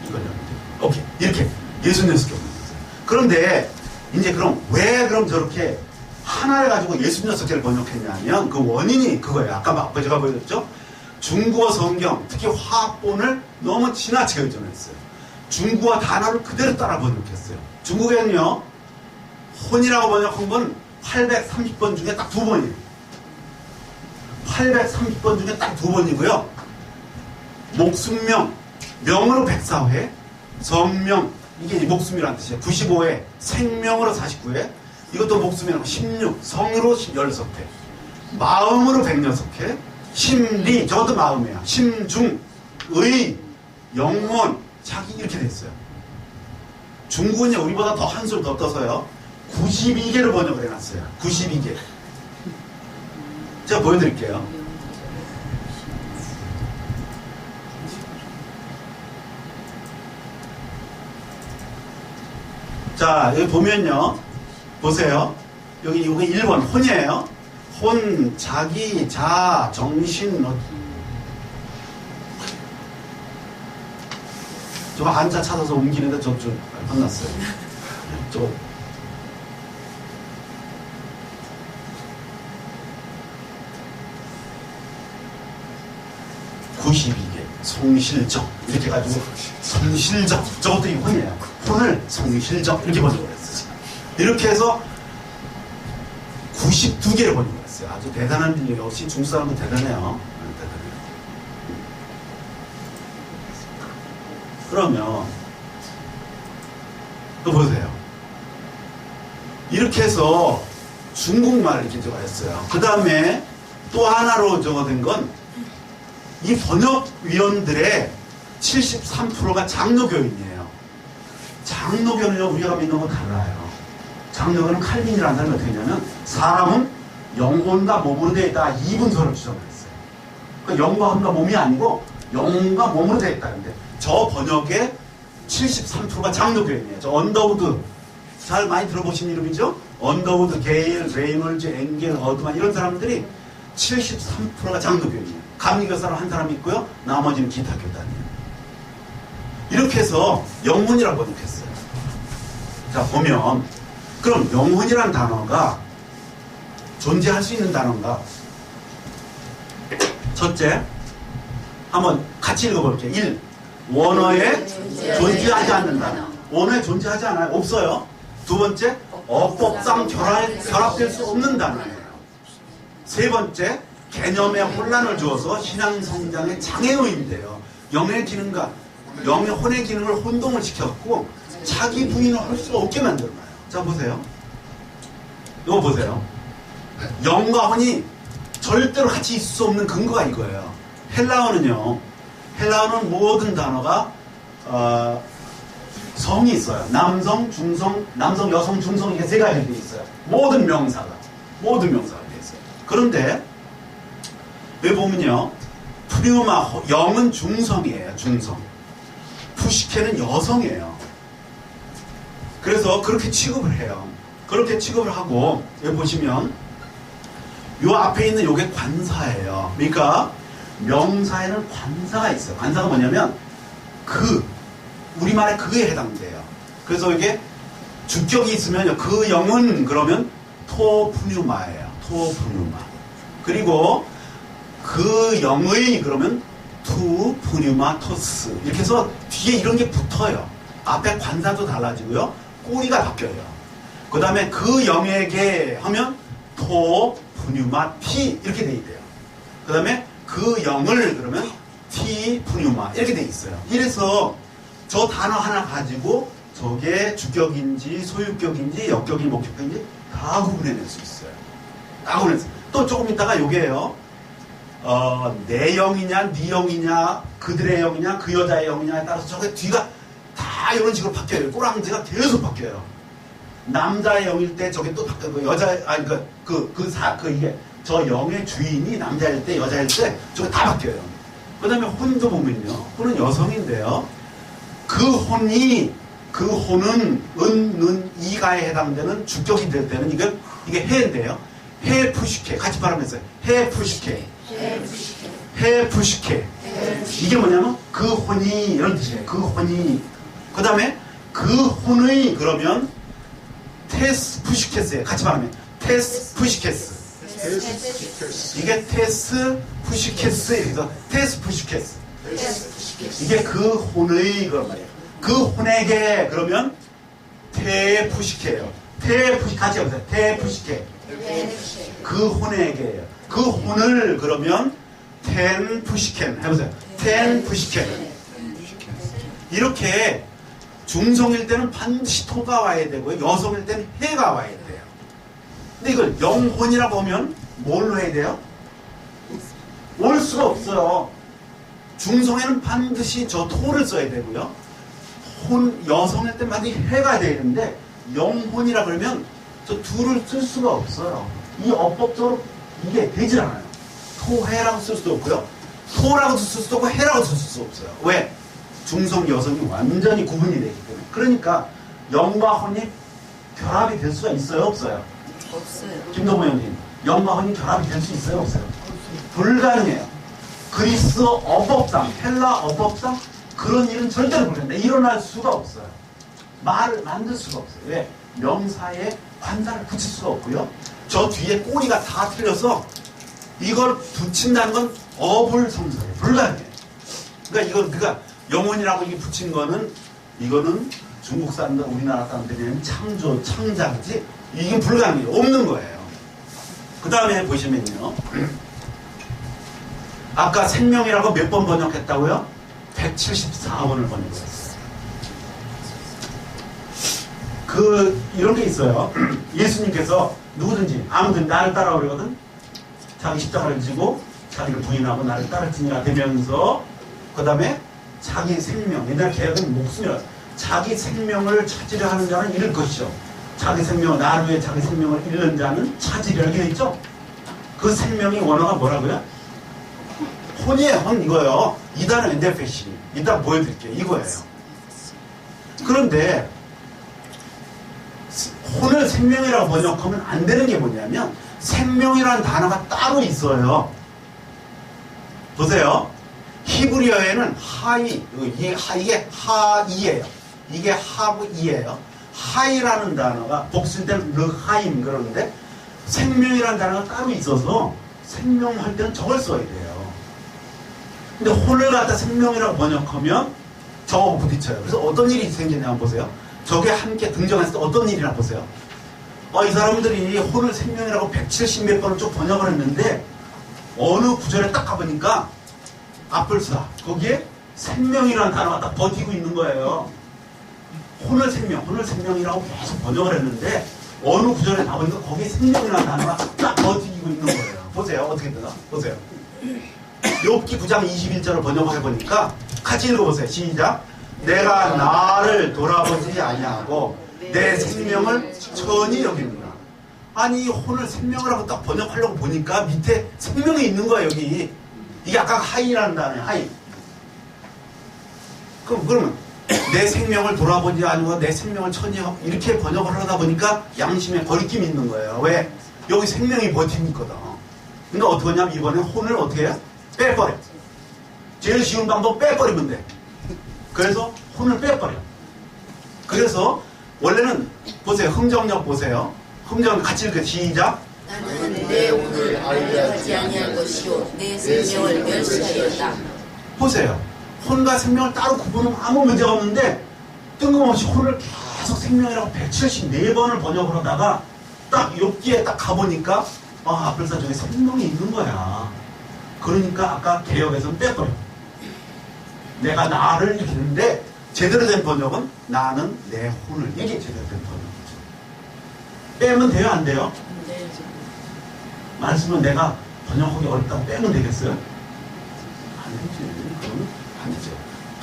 이걸 오케이, 이렇게 66개 번역했어요. 그런데 이제 왜 저렇게 하나를 가지고 66개를 번역했냐면 그 원인이 그거예요. 아까 제가 보여줬죠? 중국어 성경, 특히 화합본을 너무 지나치게 의존했어요. 중국어 단어를 그대로 따라 번역했어요. 중국에는요, 혼이라고 번역한 건 830번 중에 딱 2번이에요. 830번 중에 딱 2번이고요. 목숨명, 명으로 104회, 성명, 이게 목숨이라는 뜻이에요. 95회 생명으로 49회, 이것도 목숨이라고 16, 성으로 16회, 마음으로 106회, 심리, 저것도 마음이에요. 심중, 의, 영혼, 자기 이렇게 돼 있어요. 중국은요, 우리보다 더 한술 더 떠서요, 92개를 번역을 해놨어요. 92개. 제가 보여드릴게요. 자, 여기 보면요, 보세요. 여기 이거 1번 혼이에요. 혼, 자기, 자, 정신. 저거 한자 찾아서 옮기는데 저 좀 혼났어요. 저 92개 송실적 이렇게 해가지고 송실적, 저것도 이 혼이에요. 혼을 송실적 이렇게 번역을 했어요. 이렇게 해서 92개를 번역을 했어요. 아주 대단한 일이에요. 역시 중국 사람도 대단해요. 그러면 또 보세요. 이렇게 해서 중국말을 이렇게 적어냈어요. 그 다음에 또 하나로 적어낸 건 이 번역위원들의 73%가 장로교인이에요. 장로교는요, 우리가 믿는 거 달라요. 장로교는 칼빈이라는 사람이 어떻게 했냐면, 사람은 영혼과 몸으로 되어 있다, 이분서를 주장을 했어요. 그러니까 영과 몸이 아니고 영혼과 몸으로 되어 있다는데, 저 번역의 73%가 장로교인이에요. 저 언더우드, 잘 많이 들어보신 이름이죠? 언더우드, 게일, 레이놀즈, 엥겔, 어드만 이런 사람들이 73%가 장로교인이에요. 감리교사로 한 사람이 있고요, 나머지는 기타 교단이에요. 이렇게 해서 영혼이라고 번역했어요. 자, 보면 그럼 영혼이라는 단어가 존재할 수 있는 단어인가? 첫째, 한번 같이 읽어볼게요. 1. 원어에 존재하지 않는 단어. 원어에 존재하지 않아요. 없어요. 두 번째, 어법상 결합될 수 없는 단어예요. 세 번째, 개념에 혼란을 주어서 신앙 성장에 장애요인돼요. 영의 기능과 영의 혼의 기능을 혼동을 시켰고 자기 부인을 할 수가 없게 만들어놔요. 자, 보세요. 이거 보세요. 영과 혼이 절대로 같이 있을 수 없는 근거가 이거예요. 헬라어는요, 헬라어는 모든 단어가 성이 있어요. 남성, 중성, 남성, 여성, 중성, 이게 세 가지 돼 있어요. 모든 명사가 돼 있어요. 그런데 여기 보면요, 프리우마, 영은 중성이에요. 중성. 푸시케는 여성이에요. 그래서 그렇게 취급을 해요. 그렇게 취급을 하고, 여기 보시면 요 앞에 있는 요게 관사예요. 그러니까 명사에는 관사가 있어요. 관사가 뭐냐면 우리말의 그에 해당돼요. 그래서 이게 주격이 있으면 그 영은 그러면 토푸뉴마예요. 토푸뉴마. 그리고 그 영의 그러면 투푸뉴마토스. 이렇게 해서 뒤에 이런 게 붙어요. 앞에 관사도 달라지고요, 꼬리가 바뀌어요. 그 다음에 그 영에게 하면 토푸뉴마티 이렇게 돼 있대요. 그 다음에 그 영을 그러면 티푸뉴마 이렇게 돼 있어요. 이래서 저 단어 하나 가지고 저게 주격인지 소유격인지 역격인지 목격격인지 다 구분해낼 수 있어요. 다 구분해서 또 조금 있다가 요게요, 내 영이냐 네 영이냐 그들의 영이냐 그 여자의 영이냐에 따라서 저게 뒤가 다 이런 식으로 바뀌어요. 꼬랑지가 계속 바뀌어요. 남자의 영일 때 저게 또 바뀌고, 이게 저 영의 주인이 남자일 때 여자일 때 저게 다 바뀌어요. 그 다음에 혼도 보면요, 혼은 여성인데요, 그 혼은 이가에 해당되는 주격이 될 때는 이게 해인데요, 해 푸시케, 같이 발음했어요. 해 푸시케. 이게 뭐냐면 그 혼이 이런 뜻이에요. 그 혼이. 그 다음에 그 혼의 그러면 테스 푸시케스예요. 같이 말하면 테스 푸시케스. 이게 테스 푸시케스. 그래서 테스 푸시케스. 이게 그 혼의 그런 말이에요. 그 혼에게 그러면 테 푸시케예요. 테 푸시, 같이 해보세요. 테 푸시케. 그 혼에게예요. 그 혼을 그러면 텐 푸시켄 해보세요. 텐 푸시켄. 이렇게 중성일 때는 반드시 토가 와야 되고요. 여성일 때는 해가 와야 돼요. 근데 이걸 영혼이라고 하면 뭘로 해야 돼요? 올 수가 없어요. 중성에는 반드시 저 토를 써야 되고요. 여성일 때 반드시 해가 돼야 되는데 영혼이라 그러면 저 둘을 쓸 수가 없어요. 이 어법적으로 이게 되질 않아요. 토해라고 쓸 수도 없고요. 토라고 쓸 수도 없고 해라고 쓸 수 없어요. 왜? 중성 여성이 완전히 구분이 되기 때문에. 그러니까 영과 혼이 결합이 될 수가 있어요? 없어요? 없어요. 김동모 형님, 영과 혼이 결합이 될 수 있어요? 없어요? 불가능해요. 그리스 어법상, 헬라 어법상 그런 일은 절대로 불가능해요. 일어날 수가 없어요. 말을 만들 수가 없어요. 왜? 명사에 관사를 붙일 수가 없고요. 저 뒤에 꼬리가 다 틀려서 이걸 붙인다는 건 어불성설이에요. 불가능해요. 그러니까 영혼이라고 이게 붙인 거는 이거는 중국 사람들, 우리나라 사람들이 창조, 창작이지 이게 불가능해요. 없는 거예요. 그 다음에 보시면요. 아까 생명이라고 몇 번 번역했다고요? 174번을 번역했어요. 이런 게 있어요. 예수님께서 누구든지 아무든 나를 따라오려거든 자기 십자가를 지고 자기를 부인하고 나를 따르지니가 되면서 그 다음에 자기 생명, 옛날 개혁은 목숨이라 자기 생명을 찾으려 하는 자는 잃을 것이죠. 자기 생명을 나를 위해 자기 생명을 잃는 자는 찾으려 이렇게 돼 있죠. 그 생명의 원어가 뭐라고요? 혼이에요. 혼 이거예요. 이단은 엔델페시. 이따 보여드릴게요. 이거예요. 그런데 혼을 생명이라고 번역하면 안 되는 게 뭐냐면 생명이라는 단어가 따로 있어요. 보세요. 히브리어에는 하이, 이게 하이예요. 이게 하고 이예요. 하이라는 단어가 복수된 르하임 그러는데 생명이라는 단어가 따로 있어서 생명할 때는 저걸 써야 돼요. 근데 혼을 갖다 생명이라고 번역하면 저거 부딪혀요. 그래서 어떤 일이 생기냐 한번 보세요. 저게 함께 등장했을 때 어떤 일이나 보세요. 이 사람들이 혼을 생명이라고 170몇 번을 쭉 번역을 했는데 어느 구절에 딱 가보니까 앞불사 거기에 생명이라는 단어가 딱 버티고 있는 거예요. 혼을 생명이라고 계속 번역을 했는데 어느 구절에 가보니까 거기에 생명이라는 단어가 딱 버티고 있는 거예요. 보세요. 어떻게 되나? 보세요. 욥기 9장 21절을 번역을 해보니까 같이 읽어보세요. 시작. 내가 나를 돌아보지 아니하고 내 생명을 천히 여기는구나. 아니 혼을 생명이라고 딱 번역하려고 보니까 밑에 생명이 있는 거예요. 여기 이게 아까 하이라는 단어예요. 하이. 그러면 내 생명을 돌아보지 아니고 내 생명을 천히 이렇게 번역을 하다 보니까 양심에 거리낌이 있는 거예요. 왜? 여기 생명이 버티고 있거든. 그러니까 어떻게 하냐면 이번에 혼을 어떻게 해요? 빼버려. 제일 쉬운 방법 빼버리면 돼. 그래서 혼을 빼버려. 그래서 원래는 보세요. 흥정력 보세요. 흥정력 같이 읽어요. 시작. 나는 내 혼을 알려하지 아니할 것이요 내 생명을 멸시하였다. 보세요. 혼과 생명을 따로 구분하면 아무 문제가 없는데 뜬금없이 혼을 계속 생명이라고 174번을 번역을 하다가 딱 여기에 딱 가보니까 앞에서 저기 생명이 있는 거야. 그러니까 아까 개혁에서는 빼버려. 내가 나를 이렇게 했는데 제대로 된 번역은 나는 내 혼을 이게 제대로 된 번역이죠. 빼면 돼요? 안 돼요? 네. 말씀은 내가 번역하기 어렵다고 빼면 되겠어요? 안 되지. 그러면 안 되죠.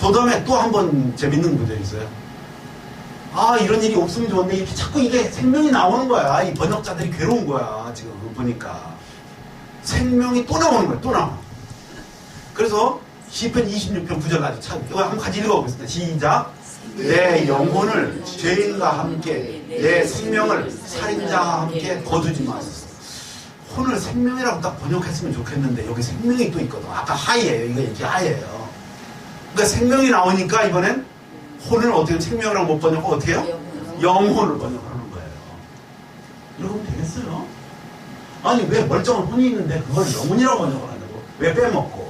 그 다음에 또 한 번 재밌는 구절이 있어요. 이런 일이 없으면 좋은데 이렇게 자꾸 이게 생명이 나오는 거야. 이 번역자들이 괴로운 거야. 지금 보니까 생명이 또 나오는 거야. 또 나와. 그래서 시편 26편 9절까지 이거 한번 같이 읽어보겠습니다. 시작. 내 영혼을 죄인과 함께 내 생명을 살인자와 함께 거두지 마소서. 혼을 생명이라고 딱 번역했으면 좋겠는데 여기 생명이 또 있거든. 아까 하이예요. 이거 이렇게 하이예요. 그러니까 생명이 나오니까 이번엔 혼을 어떻게 생명이라고 못 번역하고 어떻게 해요? 영혼을 번역하는 거예요. 이러면 되겠어요? 아니 왜 멀쩡한 혼이 있는데 그걸 영혼이라고 번역을 한다고? 왜 빼먹고?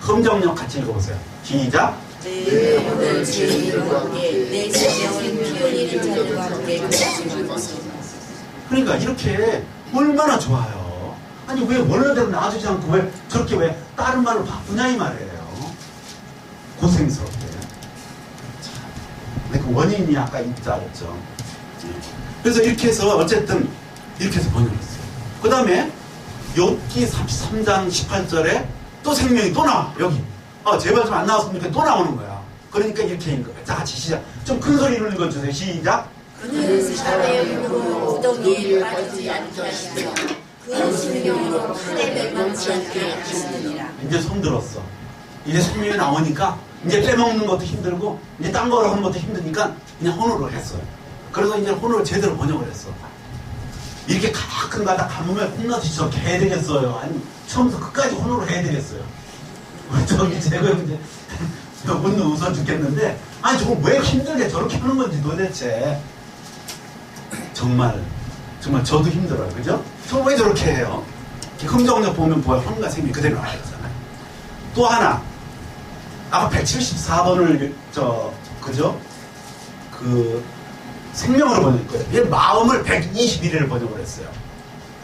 흠정력 같이 읽어보세요. 시작. 내 혼을 죄인과 함께 내 생명을 피어내는 자들과 함께 거두지 마소서. 그러니까 이렇게 얼마나 좋아요. 아니 왜 원래대로 놔주지 않고 왜 저렇게 왜 다른 말로 바꾸냐 이 말이에요. 고생스럽게. 근데 그 원인이 아까 있다 그랬죠. 그래서 이렇게 해서 어쨌든 이렇게 해서 번역을 했어요. 그 다음에 욥기 33장 18절에 또 생명이 또 나와. 여기 제발 좀 안 나왔으면 좋겠는데 또 나오는 거야. 그러니까 이렇게 읽는 거야. 자, 같이 시작. 좀 큰 소리로 읽어주세요. 시작. 그는 사대의 물로 구덩이에 빠지지 않게 하시며 그 생명으로 칼에 멸망치 않게 하시느니라. 이제 손 들었어. 이제 생명이 나오니까 이제 빼먹는 것도 힘들고 이제 딴 거로 하는 것도 힘드니까 그냥 혼으로 했어요. 그래서 이제 혼으로 제대로 번역을 했어. 이렇게 가끔 가다 가뭄에 콩나듯이 저렇게 해야 되겠어요. 아니 처음부터 끝까지 혼으로 해야 되겠어요. 저기 제가 이제 오늘 웃어 죽겠는데 아니 저거 왜 힘들게 저렇게 하는 건지 도대체 정말 저도 힘들어요. 그죠? 저 왜 저렇게 해요? 흠정력 보면 뭐야? 혼과 생명이 그대로 나와 있잖아요. 또 하나 아까 174번을 그죠? 그 생명으로 번역했거든요. 얘 마음을 121회를 번역을 했어요.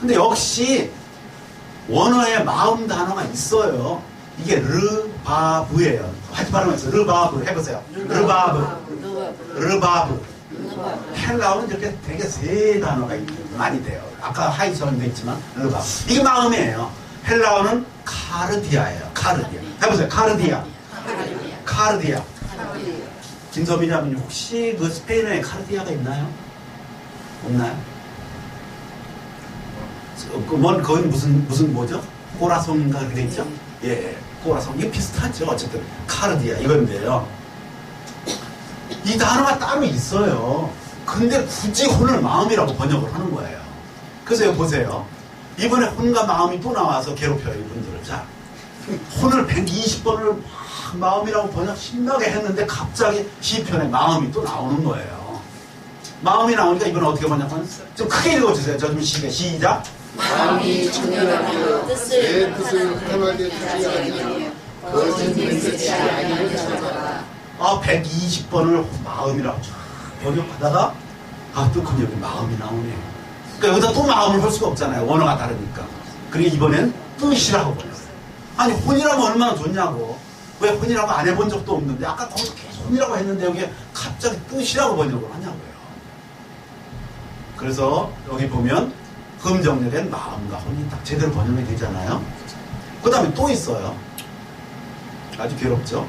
근데 역시 원어에 마음 단어가 있어요. 이게 르바브예요. 하지 발음해서 르바브 해보세요. 르바브. 헬라어는 이렇게 되게 세 단어가 많이 돼요. 아까 하이처럼 돼 있지만 르바브. 이게 마음이에요. 헬라어는 카르디아예요. 카르디아. 해보세요. 카르디아. 김서빈이 혹시 그 스페인어에 카르디아가 있나요? 없나요? 거기 무슨 뭐죠? 꼬라송인가 그렇게 돼 있죠? 예, 꼬라송. 이게 비슷하죠. 어쨌든 카르디아 이건데요. 이 단어가 따로 있어요. 근데 굳이 혼을 마음이라고 번역을 하는 거예요. 그래서 여기 보세요. 이번에 혼과 마음이 또 나와서 괴롭혀요, 이분들을. 자, 혼을 120번을 마음이라고 번역 신나게 했는데 갑자기 시편에 마음이 또 나오는 거예요. 마음이 나오니까 이번에 어떻게 번역하는? 좀 크게 읽어주세요. 저 좀 시작. 마음이 정결하며 내 뜻을 편하게 하지 아니하며 거짓 맹세치 아니하게 하라. 120번을 마음이라고 쫙 번역하다가 또 그럼 여기 마음이 나오네요. 그러니까 여기다 또 마음을 할 수가 없잖아요. 원어가 다르니까. 그러니까 이번엔 뜻이라고 번역했어요. 아니 혼이라면 얼마나 좋냐고. 왜 혼이라고 안 해본 적도 없는데 아까 거기서 계속 혼이라고 했는데 여기 갑자기 뜻이라고 번역을 하냐고요. 그래서 여기 보면 흠정렬된 마음과 혼이 딱 제대로 번역이 되잖아요. 그 다음에 또 있어요. 아주 괴롭죠.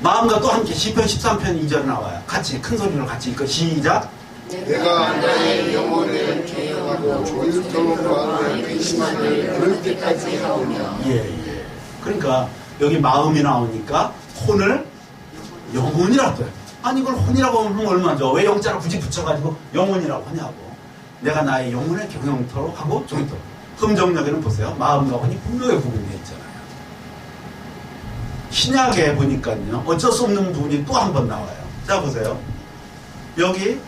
마음과 또 함께 시편 13편 2절 나와요. 같이 큰 소리로 같이 읽고 시작. 내가 나의 영혼을 조용하고 조일병과 내 근심함을 그럴 때까지 하오며. 예. 그러니까 여기 마음이 나오니까 혼을 영혼이라고 해요. 아니 이걸 혼이라고 하면 얼마나 좋아. 왜 영자를 굳이 붙여가지고 영혼이라고 하냐고. 내가 나의 영혼을 경영토록 하고 조일토록. 흠정력에는 보세요. 마음과 혼이 분명히 구분되어 있잖아요. 신약에 보니까요. 어쩔 수 없는 부분이 또 한 번 나와요. 자 보세요. 여기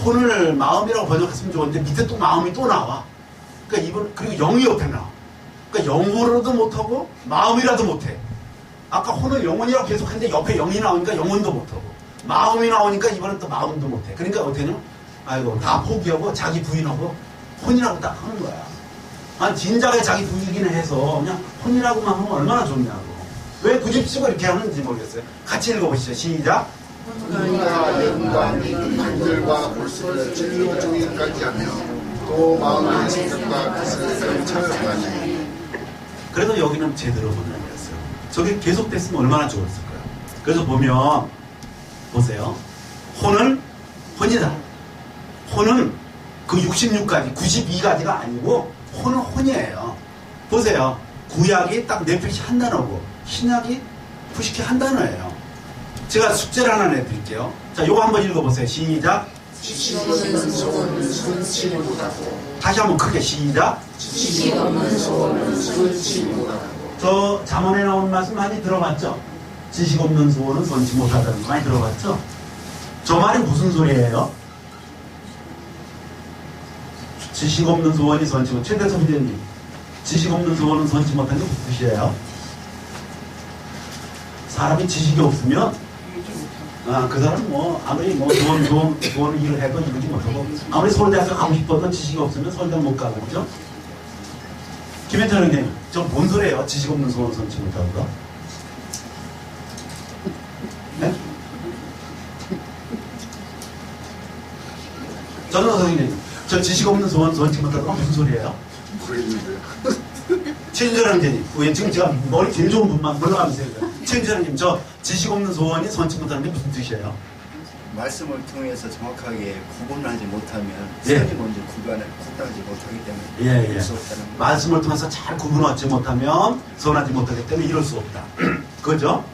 혼을 마음이라고 번역했으면 좋은데 밑에 또 마음이 또 나와. 그러니까 이번 그리고 영이 옆에 나와. 그러니까 영어로도 못하고 마음이라도 못해. 아까 혼을 영혼이라고 계속 했는데 옆에 영이 나오니까 영혼도 못하고 마음이 나오니까 이번엔 또 마음도 못해. 그러니까 어떻게 하냐면 아이고 다 포기하고 자기 부인하고 혼이라고 딱 하는 거야. 아니 진작에 자기 부인이긴 해서 그냥 혼이라고만 하면 얼마나 좋냐고. 왜 굳이 치고 이렇게 하는지 모르겠어요. 같이 읽어보시죠. 시작. 혼과 영과 관절과 골수를 진로 중에까지 하며 또 마음의 생각과 뜻을 찾아가니. 그래도 여기는 제대로 번역을 했어요. 저게 계속됐으면 얼마나 좋았을까요? 그래서 보면 보세요. 혼은 혼이다. 혼은 그 66가지 92가지가 아니고 혼은 혼이에요. 보세요. 구약이 딱 넷플릭스 한 단어고 신약이 푸시키 한 단어예요. 제가 숙제를 하나 내드릴게요. 자, 요거 한번 읽어보세요. 시작. 지식 없는 소원은 손치 못하고. 다시 한번 크게 시작. 지식 없는 소원은 손치 못하고. 저 잠언에 나오는 말씀 많이 들어봤죠? 지식 없는 소원은 손치 못하다는 거 많이 들어봤죠? 저 말이 무슨 소리예요? 지식 없는 소원이 손치 못. 최대성 부장님, 지식 없는 소원은 손치 못하는 게 무슨 뜻이에요? 사람이 지식이 없으면 그 사람 아무리 좋은 일을 해도 이루지 못하고 아무리 서울대학교 가고 싶어도 지식이 없으면 서울대 못 가고 그죠? 김현철 선생님, 저 뭔 소리예요? 지식 없는 소원 손치 못하는 거? 네? 전원 선생님, 저 지식 없는 소원 소원치 못하다가 무슨 소리예요? 모르겠는데요. 최윤철왕님, 지금 제가 머리 제일 좋은 분만 물러가면서 해요. 최윤철왕님, 저 지식 없는 소원이 소원치 못하는 게 무슨 뜻이에요? 말씀을 통해서 정확하게 구분하지 못하면 예. 선이 먼저 구분하지 못하기 때문에 예, 예. 이룰 수 없다는 거예요. 말씀을 통해서 잘 구분하지 못하면 소원하지 못하기 때문에 이룰 수 없다. 그죠?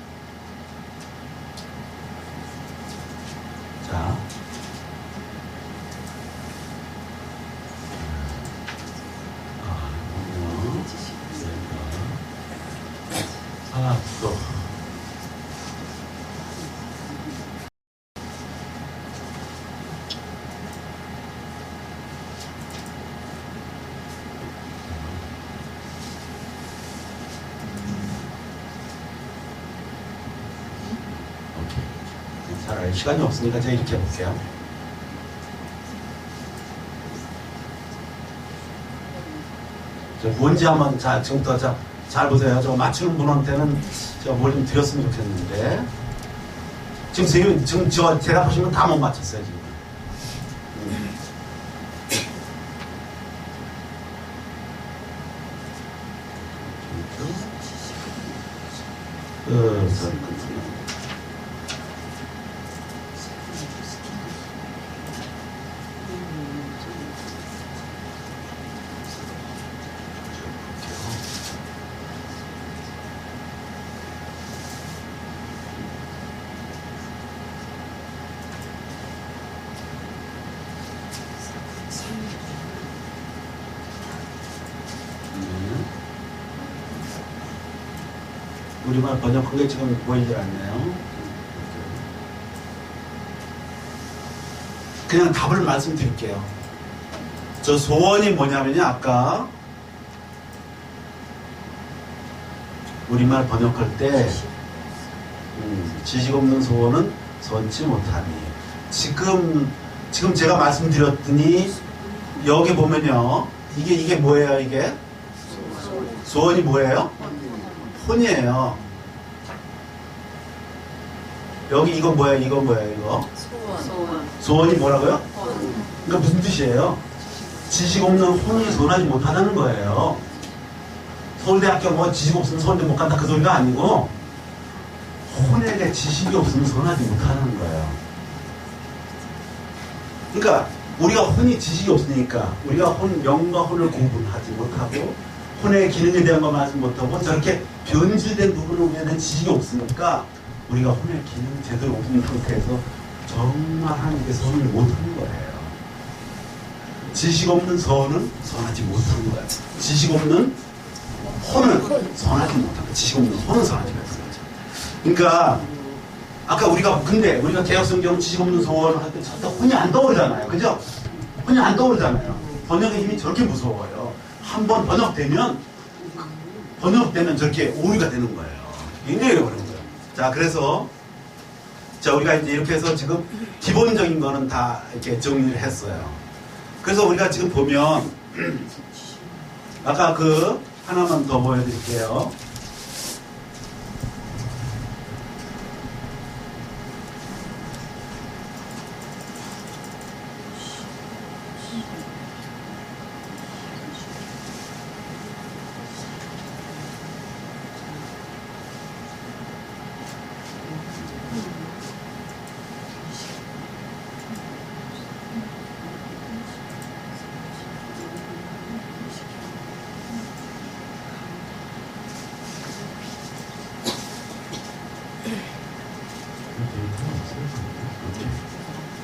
자. 또. 오케이. 잘 시간이 없으니까 제가 이렇게 해볼게요. 저 뭔지 한번 지금부터 잘 보세요. 저 맞추는 분한테는 뭘 좀 드렸으면 좋겠는데 지금 저 대답하시면 다 못 맞췄어요 지금. 우리말 번역한 게 지금 보이질 않네요. 그냥 답을 말씀드릴게요. 저 소원이 뭐냐면요, 아까 우리말 번역할 때 지식 없는 소원은 선치 못하니. 지금 제가 말씀드렸더니 여기 보면요, 이게 뭐예요? 이게 소원이 뭐예요? 혼이에요. 여기 이건 뭐예요? 이건 뭐예요? 이거 소원이 뭐라고요? 그러니까 무슨 뜻이에요? 지식 없는 혼이 소원하지 못하다는 거예요. 서울대학교 뭐 지식 없으면 서울대 못 간다 그 소리가 아니고 혼에게 지식이 없으면 소원하지 못하는 거예요. 그러니까 우리가 혼이 지식이 없으니까 우리가 명과 혼을 구분하지 못하고 혼의 기능에 대한 거 말씀 못하고 저렇게 변질된 부분을 우리한테 지식이 없으니까 우리가 혼의 기능이 제대로 없는 상태에서 정말 하나님께 선을 못하는 거예요. 지식 없는 선은 선하지 못하는 거예요. 지식 없는 혼은 선하지 못하는 거예요. 지식 없는 혼은 선하지 못하는 거죠. 그러니까 아까 우리가 개혁성경 지식 없는 소원을 할 때 절대 혼이 안 떠오르잖아요. 그죠? 혼이 안 떠오르잖아요. 번역의 힘이 저렇게 무서워요. 한번 번역되면 저렇게 오류가 되는 거예요. 굉장히 어려운 거예요. 자, 그래서 우리가 이제 이렇게 해서 지금 기본적인 거는 다 이렇게 정리를 했어요. 그래서 우리가 지금 보면 아까 하나만 더 보여드릴게요.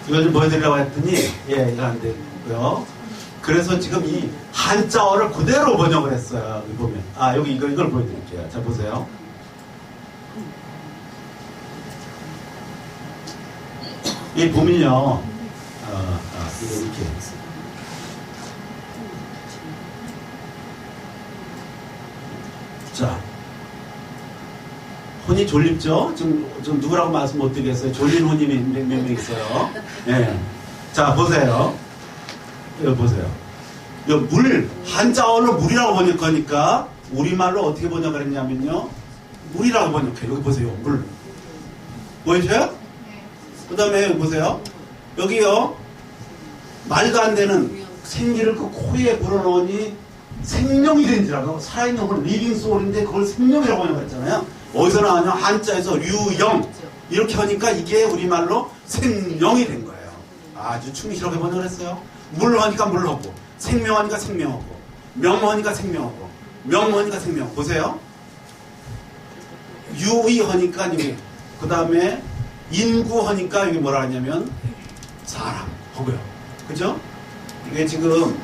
이걸 좀 보여드리려고 했더니 이거 안 되고요. 그래서 지금 이 한자어를 그대로 번역을 했어요. 여기 보면 여기 이걸 보여드릴게요. 자, 보세요. 이 보면요, 이렇게 자. 혼이 졸립죠? 좀 누구라고 말씀 못 드리겠어요? 졸린 혼이 몇 명 있어요. 네. 자, 보세요. 여기 보세요. 여기 한자어로 물이라고 번역하니까 우리말로 어떻게 번역을 했냐면요. 물이라고 번역해요. 여기 보세요. 물. 보이세요? 그 다음에 여기 보세요. 여기요. 말도 안 되는 생기를 그 코에 불어넣으니 생명이 된지라고. 살아있는 건 리빙 소울인데 그걸 생명이라고 하잖아요. 어디서 나왔냐? 한자에서 류영 이렇게 하니까 이게 우리말로 생명이 된 거예요. 아주 충실하게 번역했어요. 물하니까 물하고, 생명하니까 생명하고, 명하니까 생명하고, 명하니까 생명. 보세요. 유의하니까 유의. 그 다음에 인구하니까 이게 뭐라 하냐면 사람 하고요. 그죠? 이게 지금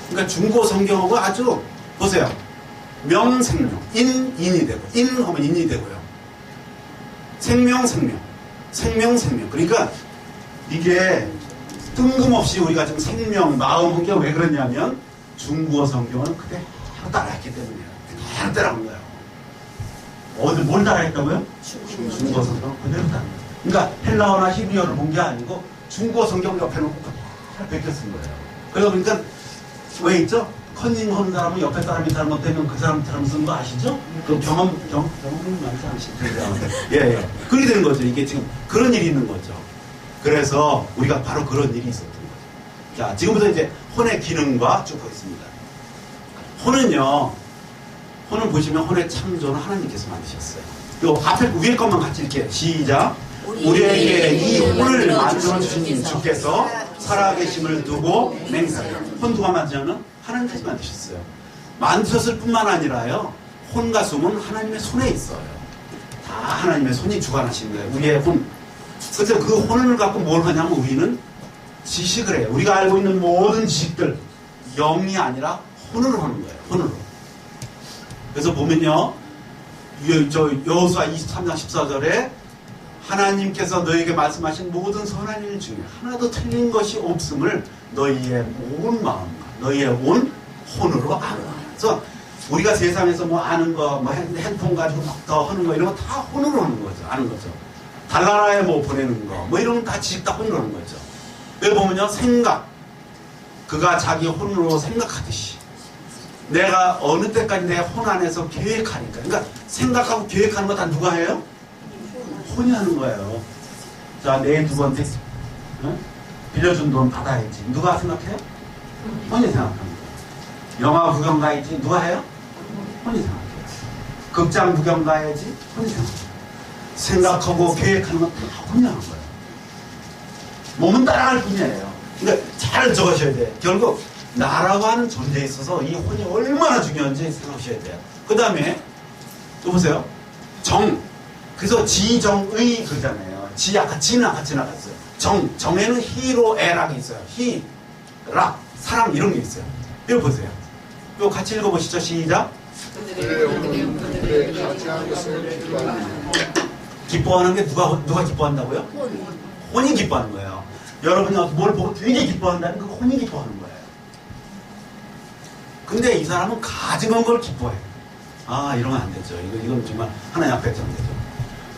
그러니까 중고 성경하고 아주 보세요. 명생명, 인이 되고, 인하면 인이 되고요. 생명. 그러니까 이게 뜬금없이 우리가 지금 생명, 마음 한 게 왜 그러냐면 중국어 성경은 그대로 따라했기 때문이에요. 그대로 따라한 거예요. 어디 뭘 따라했다고요? 중국어 성경 그대로 따라한 거예요. 그러니까 헬라어나 히브리어를 본 게 아니고 중국어 성경 옆에 놓고 그대로 베껴 쓴 거예요. 그러다 보니까 왜 있죠? 컨닝하는 사람은 옆에 사람이 잘못되면 그 사람처럼 쓴 거 아시죠? 그 경험이 많지 않으시죠? 예. 그렇게 되는 거죠. 이게 지금 그런 일이 있는 거죠. 그래서 우리가 바로 그런 일이 있었던 거죠. 자, 지금부터 이제 혼의 기능과 쭉 하겠습니다. 혼은 보시면 혼의 창조는 하나님께서 만드셨어요. 요 앞에 위에 것만 같이 이렇게 시작. 우리에게 이 혼을 만들어 주신 주께서 살아계심을 두고 맹세하여. 혼 누가 만드냐면 하나님께서 만드셨어요. 만드셨을 뿐만 아니라요. 혼과 숨은 하나님의 손에 있어요. 다 하나님의 손이 주관하시는 거예요. 우리의 혼. 그래서 그 혼을 갖고 뭘 하냐면 우리는 지식을 해요. 우리가 알고 있는 모든 지식들 영이 아니라 혼으로 하는 거예요. 혼으로. 그래서 보면요. 여호수아 23장 14절에 하나님께서 너에게 말씀하신 모든 선한 일 중에 하나도 틀린 것이 없음을 너희의 온 마음과 너희의 온 혼으로 알아. 그래서 우리가 세상에서 뭐 아는 거, 뭐 핸드폰 가지고 막 더 하는 거 이런 거 다 혼으로 하는 거죠. 아는 거죠. 달나라에 뭐 보내는 거, 뭐 이런 건 다 지식 다 혼으로 하는 거죠. 여기 보면요, 생각. 그가 자기 혼으로 생각하듯이. 내가 어느 때까지 내 혼 안에서 계획하니까. 그러니까 생각하고 계획하는 거 다 누가 해요? 혼이 하는 거예요. 자, 내일 누구한테 빌려준 돈 받아야지. 누가 생각해요? 혼이 생각하는 거예요. 영화 구경 가야지. 누가 해요? 혼이 생각해요. 극장 구경 가야지. 혼이 생각해요. 생각하고 계획하는 건 다 혼이 하는 거예요. 몸은 따라갈 뿐이에요. 그러니까 잘 적으셔야 돼요. 결국 나라고 하는 존재에 있어서 이 혼이 얼마나 중요한지 생각하셔야 돼요. 그 다음에 또 보세요. 정. 그래서 지정의 그러잖아요. 아까 지는 아까 지나갔어요. 정에는 희로애락이 있어요. 락, 사랑 이런 게 있어요. 이거 보세요. 이거 같이 읽어보시죠. 시작. 기뻐하는 게 누가 기뻐한다고요? 혼이 기뻐하는 거예요. 여러분이 뭘 보고 되게 기뻐한다는 그 혼이 기뻐하는 거예요. 근데 이 사람은 가증한 걸 기뻐해요. 아, 이러면 안 되죠. 이건 정말 하나님 앞에 안 되죠.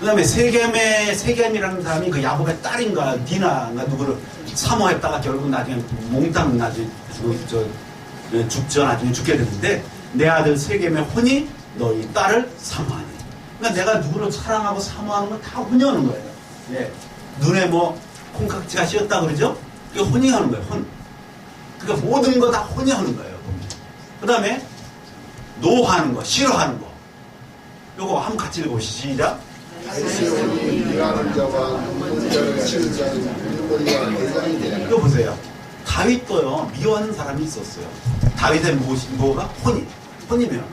그 다음에 세겜이라는 사람이 그 야곱의 딸인가 디나인가 누구를 사모했다가 결국 나중에 몽땅 나중에 나중에 죽게 되는데 내 아들 세겜의 혼이 너희 딸을 사모하니. 그러니까 내가 누구를 사랑하고 사모하는 건 다 혼이 하는 거예요. 예. 눈에 뭐 콩깍지가 씌었다 그러죠? 이거 혼이 하는 거예요. 혼. 그러니까 모든 거 다 혼이 하는 거예요. 그 다음에 노하는 거, 싫어하는 거. 요거 한번 같이 읽어보시죠. 시작. 이거 보세요. 다윗도요 미워하는 사람이 있었어요. 다윗의 뭐가? 혼이 미워하는 거예요.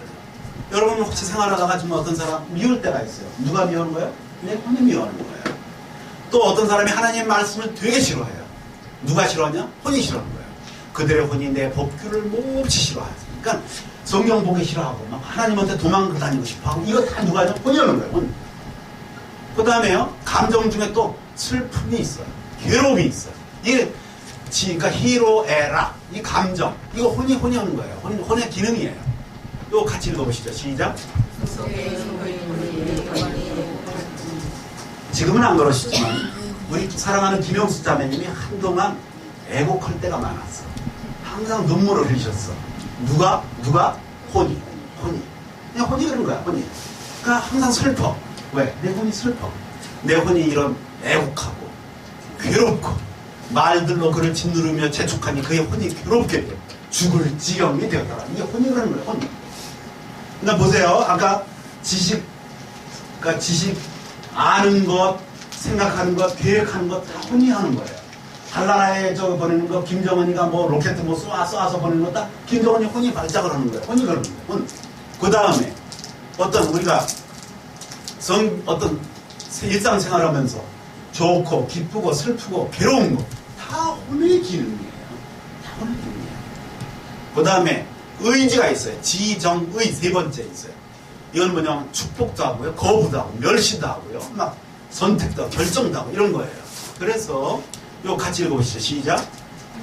여러분 혹시 생활하다가 좀 어떤 사람 미울 때가 있어요. 누가 미워하는 거예요? 내 혼이 미워하는 거예요. 또 어떤 사람이 하나님의 말씀을 되게 싫어해요. 누가 싫어하냐? 혼이 싫어하는 거예요. 그들의 혼이 내 법규를 몹시 싫어하죠. 그러니까 성경 보기 싫어하고 막 하나님한테 도망 다니고 싶어하고 이거 다 누가 하냐? 혼이 하는 거예요. 혼. 그 다음에요, 감정 중에 또 슬픔이 있어요. 괴로움이 있어요. 이게, 그러니까 희로애락, 이 감정, 이거 혼이 하는 거예요. 혼의 기능이에요. 이거 같이 읽어보시죠. 시작. 지금은 안 그러시지만, 우리 사랑하는 김영수 자매님이 한동안 애곡할 때가 많았어. 항상 눈물을 흘리셨어. 누가? 혼이. 그냥 혼이 그런 거야, 혼이. 그러니까 항상 슬퍼. 왜? 내 혼이 슬퍼. 내 혼이 이런 애곡하고 괴롭고 말들로 그를 짓누르며 재촉하니 그의 혼이 괴롭게 돼요. 죽을 지경이 되었더라. 이게 혼이라는 거예요. 혼. 그러니까 보세요. 아까 그러니까 지식 아는 것, 생각하는 것, 계획하는 것 다 혼이 하는 거예요. 달나라에 저 보내는 거, 김정은이가 뭐 로켓 뭐 쏴서 보내는 거 다 김정은이 혼이 발작을 하는 거예요. 혼이 그러는 거예요. 혼. 그 다음에 어떤 우리가 어떤 일상생활하면서 좋고 기쁘고 슬프고 괴로운 거 다 혼의 기능이에요. 다 혼의 기능이에요. 그 다음에 의지가 있어요. 지정의 세 번째 있어요. 이건 뭐냐면 축복도 하고요, 거부도 하고, 멸시도 하고요, 막 선택도 하고, 결정도 하고 이런 거예요. 그래서 이거 같이 읽어보시죠. 시작.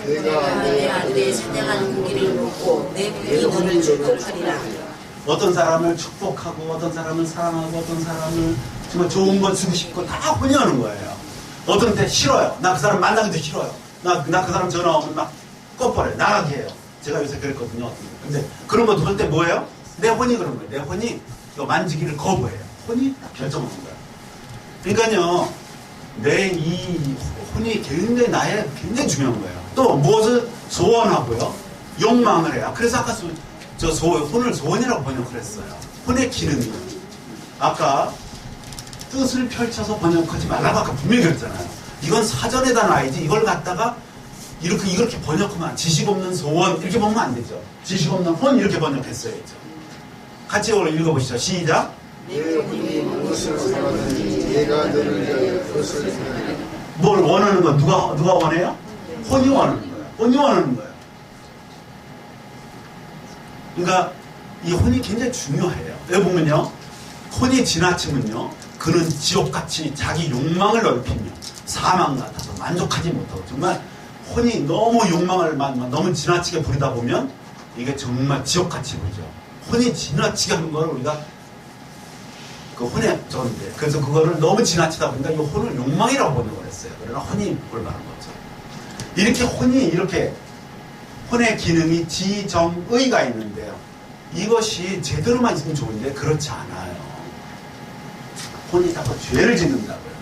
내가 내 아들의 사냥하는 고기를 먹고 내 부인을 축복하리라. 어떤 사람을 축복하고, 어떤 사람을 사랑하고, 어떤 사람을 정말 좋은 거 주고 싶고 다 혼이 하는 거예요. 어떤 때 싫어요. 나 그 사람 만나기도 싫어요. 나 그 사람 전화 오면 막 꺼버려요. 나가게 해요. 제가 요새 그랬거든요. 근데 그런 거 들을 때 뭐예요? 내 혼이 그런 거예요. 내 혼이 이거 만지기를 거부해요. 혼이 딱 결정하는 거예요. 그러니까요, 내 이 혼이 굉장히 나의 굉장히 중요한 거예요. 또 무엇을 소원하고요, 욕망을 해요. 그래서 아까 혼을 소원이라고 번역을 했어요. 혼의 기능이. 아까 뜻을 펼쳐서 번역하지 말라고 아까 분명히 그랬잖아요. 이건 사전에다 놔야지 이걸 갖다가 이렇게 번역하면 지식 없는 소원 이렇게 보면 안 되죠. 지식 없는 혼 이렇게 번역했어야죠. 같이 오늘 읽어보시죠. 시작. 내 혼이 무엇을 원하는지 내가 너를 위하여 그것을 행하리라. 뭘 원하는 건 누가 원해요? 혼이 원하는 거예요. 혼이 원하는 거예요. 그러니까 이 혼이 굉장히 중요해요. 여기 보면요, 혼이 지나치면요, 그는 지옥같이 자기 욕망을 넓히며 사망 같아서 만족하지 못하고, 정말 혼이 너무 욕망을 너무 지나치게 부리다 보면 이게 정말 지옥같이 부리죠. 혼이 지나치게 하는 걸 우리가 그 혼의 저건데, 그래서 그거를 너무 지나치다 보니까 이 혼을 욕망이라고 번역을 했어요. 그러나 혼이 올바른 거죠. 이렇게 혼의 기능이 지정의가 있는데요. 이것이 제대로만 있으면 좋은데 그렇지 않아요. 혼이 자꾸 죄를 짓는다고요.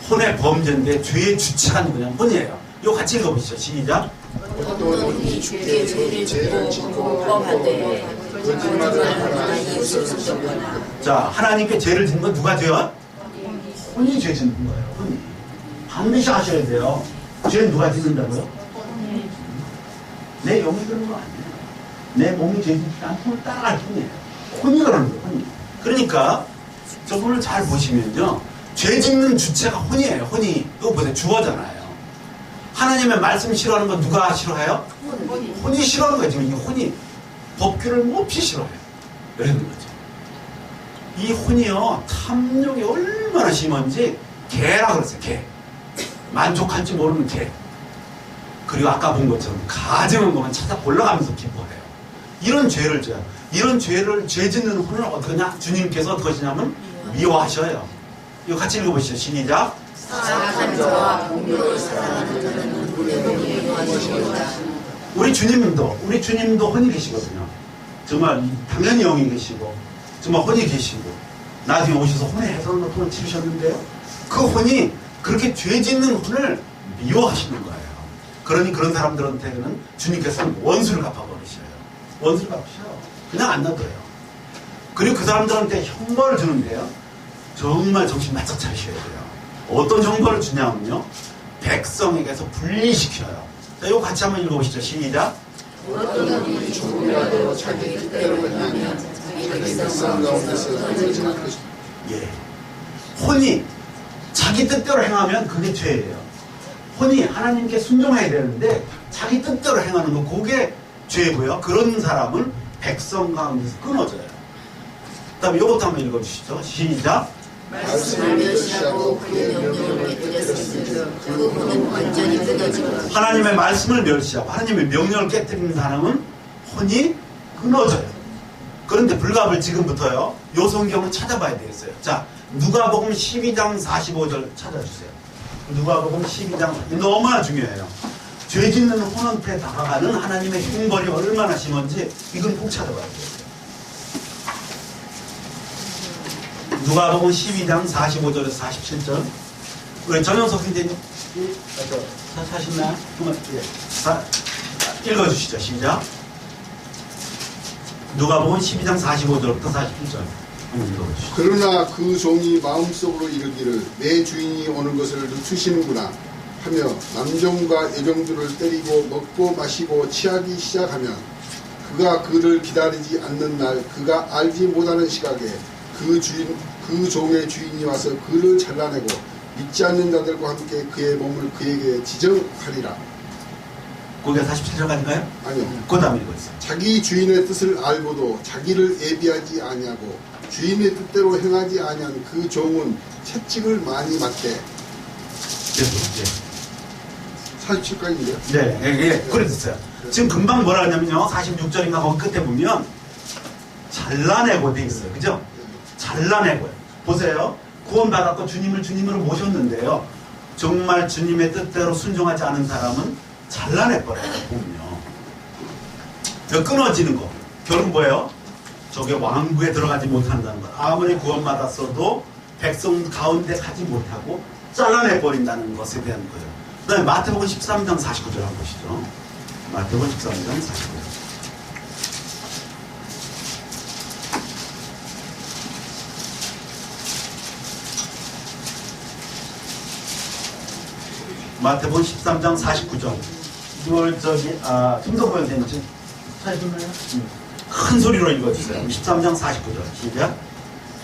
혼의 범죄인데 죄의 주체가 누구냐면 혼이에요. 이거 같이 읽어보시죠. 시작. 어떤 이 주께 죄를 짓고 범하되 거짓말을 하거나 이웃을 속이거나. 자, 하나님께 죄를 짓는 건 누가 죄야? 혼이 죄 짓는 거예요. 혼이. 반드시 아셔야 돼요. 죄는 누가 짓는다고요? 내 영이 그런 거 아니에요. 내 몸이 죄 짓지 않고 따라갈 뿐이에요. 혼이 그러는 거예요. 혼이. 그러니까 저분을 잘 보시면요, 죄 짓는 주체가 혼이에요. 혼이. 이거 보세요. 주어잖아요. 하나님의 말씀 싫어하는 건 누가 싫어해요? 혼이 싫어하는 거예요. 지금 이 혼이 법규를 몹시 싫어해요. 이러는 거죠. 이 혼이요, 탐욕이 얼마나 심한지 개라 그랬어요. 개. 만족할지 모르는 개. 그리고 아까 본 것처럼 가증한 것만 찾아 골라가면서 기뻐해요. 이런 죄를 져요. 이런 죄 짓는 혼을 어떻게 하냐? 주님께서 어떻게 하시냐면 미워하셔요. 이거 같이 읽어보시죠. 시작. 사악한 자와 공격을 사랑하는 자는 누구를 미워하시리라. 우리 주님도 혼이 계시거든요. 정말 당연히 영이 계시고, 정말 혼이 계시고, 나중에 오셔서 혼의 해설을 통해 치르셨는데요. 그 혼이 그렇게 죄 짓는 혼을 미워하시는 거예요. 그러니 그런 사람들한테는 주님께서는 원수를 갚아버리셔요. 원수를 갚으셔요. 그냥 안 놔둬요. 그리고 그 사람들한테 형벌을 주는데요, 정말 정신 바짝 차리셔야 돼요. 어떤 형벌을 주냐면요, 백성에게서 분리시켜요. 자, 이거 같이 한번 읽어보시죠. 시작. 어떤 일이 조금이라도 자기 뜻대로 행하면 자기 백성 가운데서 끊어지지 않을 것이다. 예. 혼이 자기 뜻대로 행하면 그게 죄예요. 혼이 하나님께 순종해야 되는데 자기 뜻대로 행하는 거, 그게 죄고요. 그런 사람은 백성 가운데서 끊어져요. 그 다음에 이것도 한번 읽어주시죠. 시작. 말씀을 멸시하고 그의 명령을 깨뜨렸으면 그 혼은 완전히 끊어지고. 하나님의 말씀을 멸시하고 하나님의 명령을 깨뜨리는 사람은 혼이 끊어져요. 그런데 불가불 지금부터요, 요 성경은 찾아봐야 되겠어요. 자, 누가복음 12장 45절 찾아주세요. 누가복음 12장, 너무나 중요해요. 죄 짓는 혼한테 다가가는 하나님의 형벌이 얼마나 심한지 이건 꼭 찾아봐야 돼요. 누가복음 12장 45절에서 47절. 우리 전영석 선생님 자, 사셨나요? 예. 자, 읽어주시죠. 시작. 누가복음 12장 45절부터 47절. 한번 읽어주시죠. 그러나 그 종이 마음속으로 이르기를 내 주인이 오는 것을 늦추시는구나 하며 남종과 여종들을 때리고 먹고 마시고 취하기 시작하면 그가 그를 기다리지 않는 날 그가 알지 못하는 시각에 그 종의 주인이 와서 그를 잘라내고 믿지 않는 자들과 함께 그의 몸을 그에게 지정하리라. 거기가 47절까지인가요? 아니요. 그 다음에 읽어주세요. 자기 주인의 뜻을 알고도 자기를 예비하지 아니하고 주인의 뜻대로 행하지 아니한 그 종은 채찍을 많이 맞게. 계속, 예. 47까지인데요. 네, 예, 예. 그랬어요. 지금 금방 뭐라 하냐면요. 46절인가 거기 끝에 보면 잘라내고 돼 있어요. 그죠? 잘라내고요. 보세요. 구원받았고 주님을 주님으로 모셨는데요. 정말 주님의 뜻대로 순종하지 않은 사람은 잘라내버려요. 보면요. 여기 끊어지는 거. 결국 뭐예요? 저게 왕국에 들어가지 못한다는 것. 아무리 구원받았어도 백성 가운데 가지 못하고 잘라내버린다는 것에 대한 거예요. 그 다음에 마태복음 13장 49절 한번 보시죠. 마태복음 13장 49절. 마태복음 13장 49절. 이걸 김성보 선생님 찾으셨나요? 큰 소리로 읽어주세요. 13장 49절. 시작.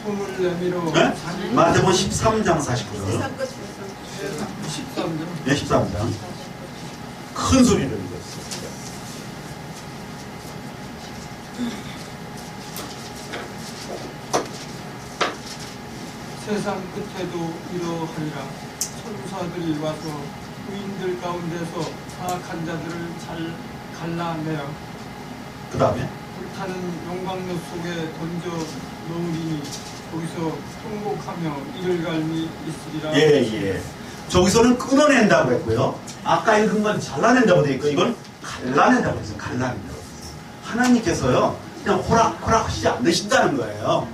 손을 내밀어 네? 마태복음 13장 49절. 13절 네, 13장. 큰 소리로 읽어주세요. 세상 끝에도 이러하리라. 천사들이 와서 의인들 가운데서 사악한 자들을 잘 갈라내어 그 다음에 불타는 용광로 속에 던져 놓으리니 거기서 통곡하며 이를 갈미 있으리라. 예. 저기서는 끊어낸다고 했고요. 아까 읽은 건 잘라낸다고 돼 있고 이건 갈라낸다고 했어요. 갈라낸다고 했어요. 하나님께서요. 그냥 호락호락 하시지 않으신다는 거예요.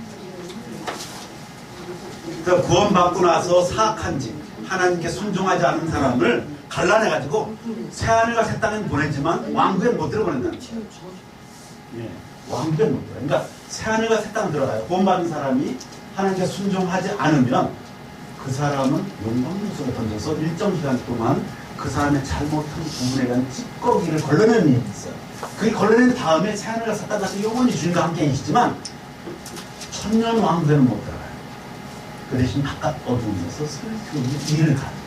그러니까 구원받고 나서 사악한 짓, 하나님께 순종하지 않은 사람을 갈라내가지고 새하늘과 새 땅에 보내지만 왕국에 못 들어보낸다는 거예요. 예, 왕국에 못 들어. 그러니까 새하늘과 새 땅 들어가요. 구원받은 사람이 하나님께 순종하지 않으면 그 사람은 용광로 속에 던져서 일정 기간 동안 그 사람의 잘못한 부분에 대한 찌꺼기를 걸러내는 일이 있어요. 그게 걸러낸 다음에 새하늘과 새 땅 가서 영원히 주님과 함께 계시지만 천년 왕국에는 못 들어가요. 그 대신 바깥 어둠에서 슬프게 일을 가는 거예요.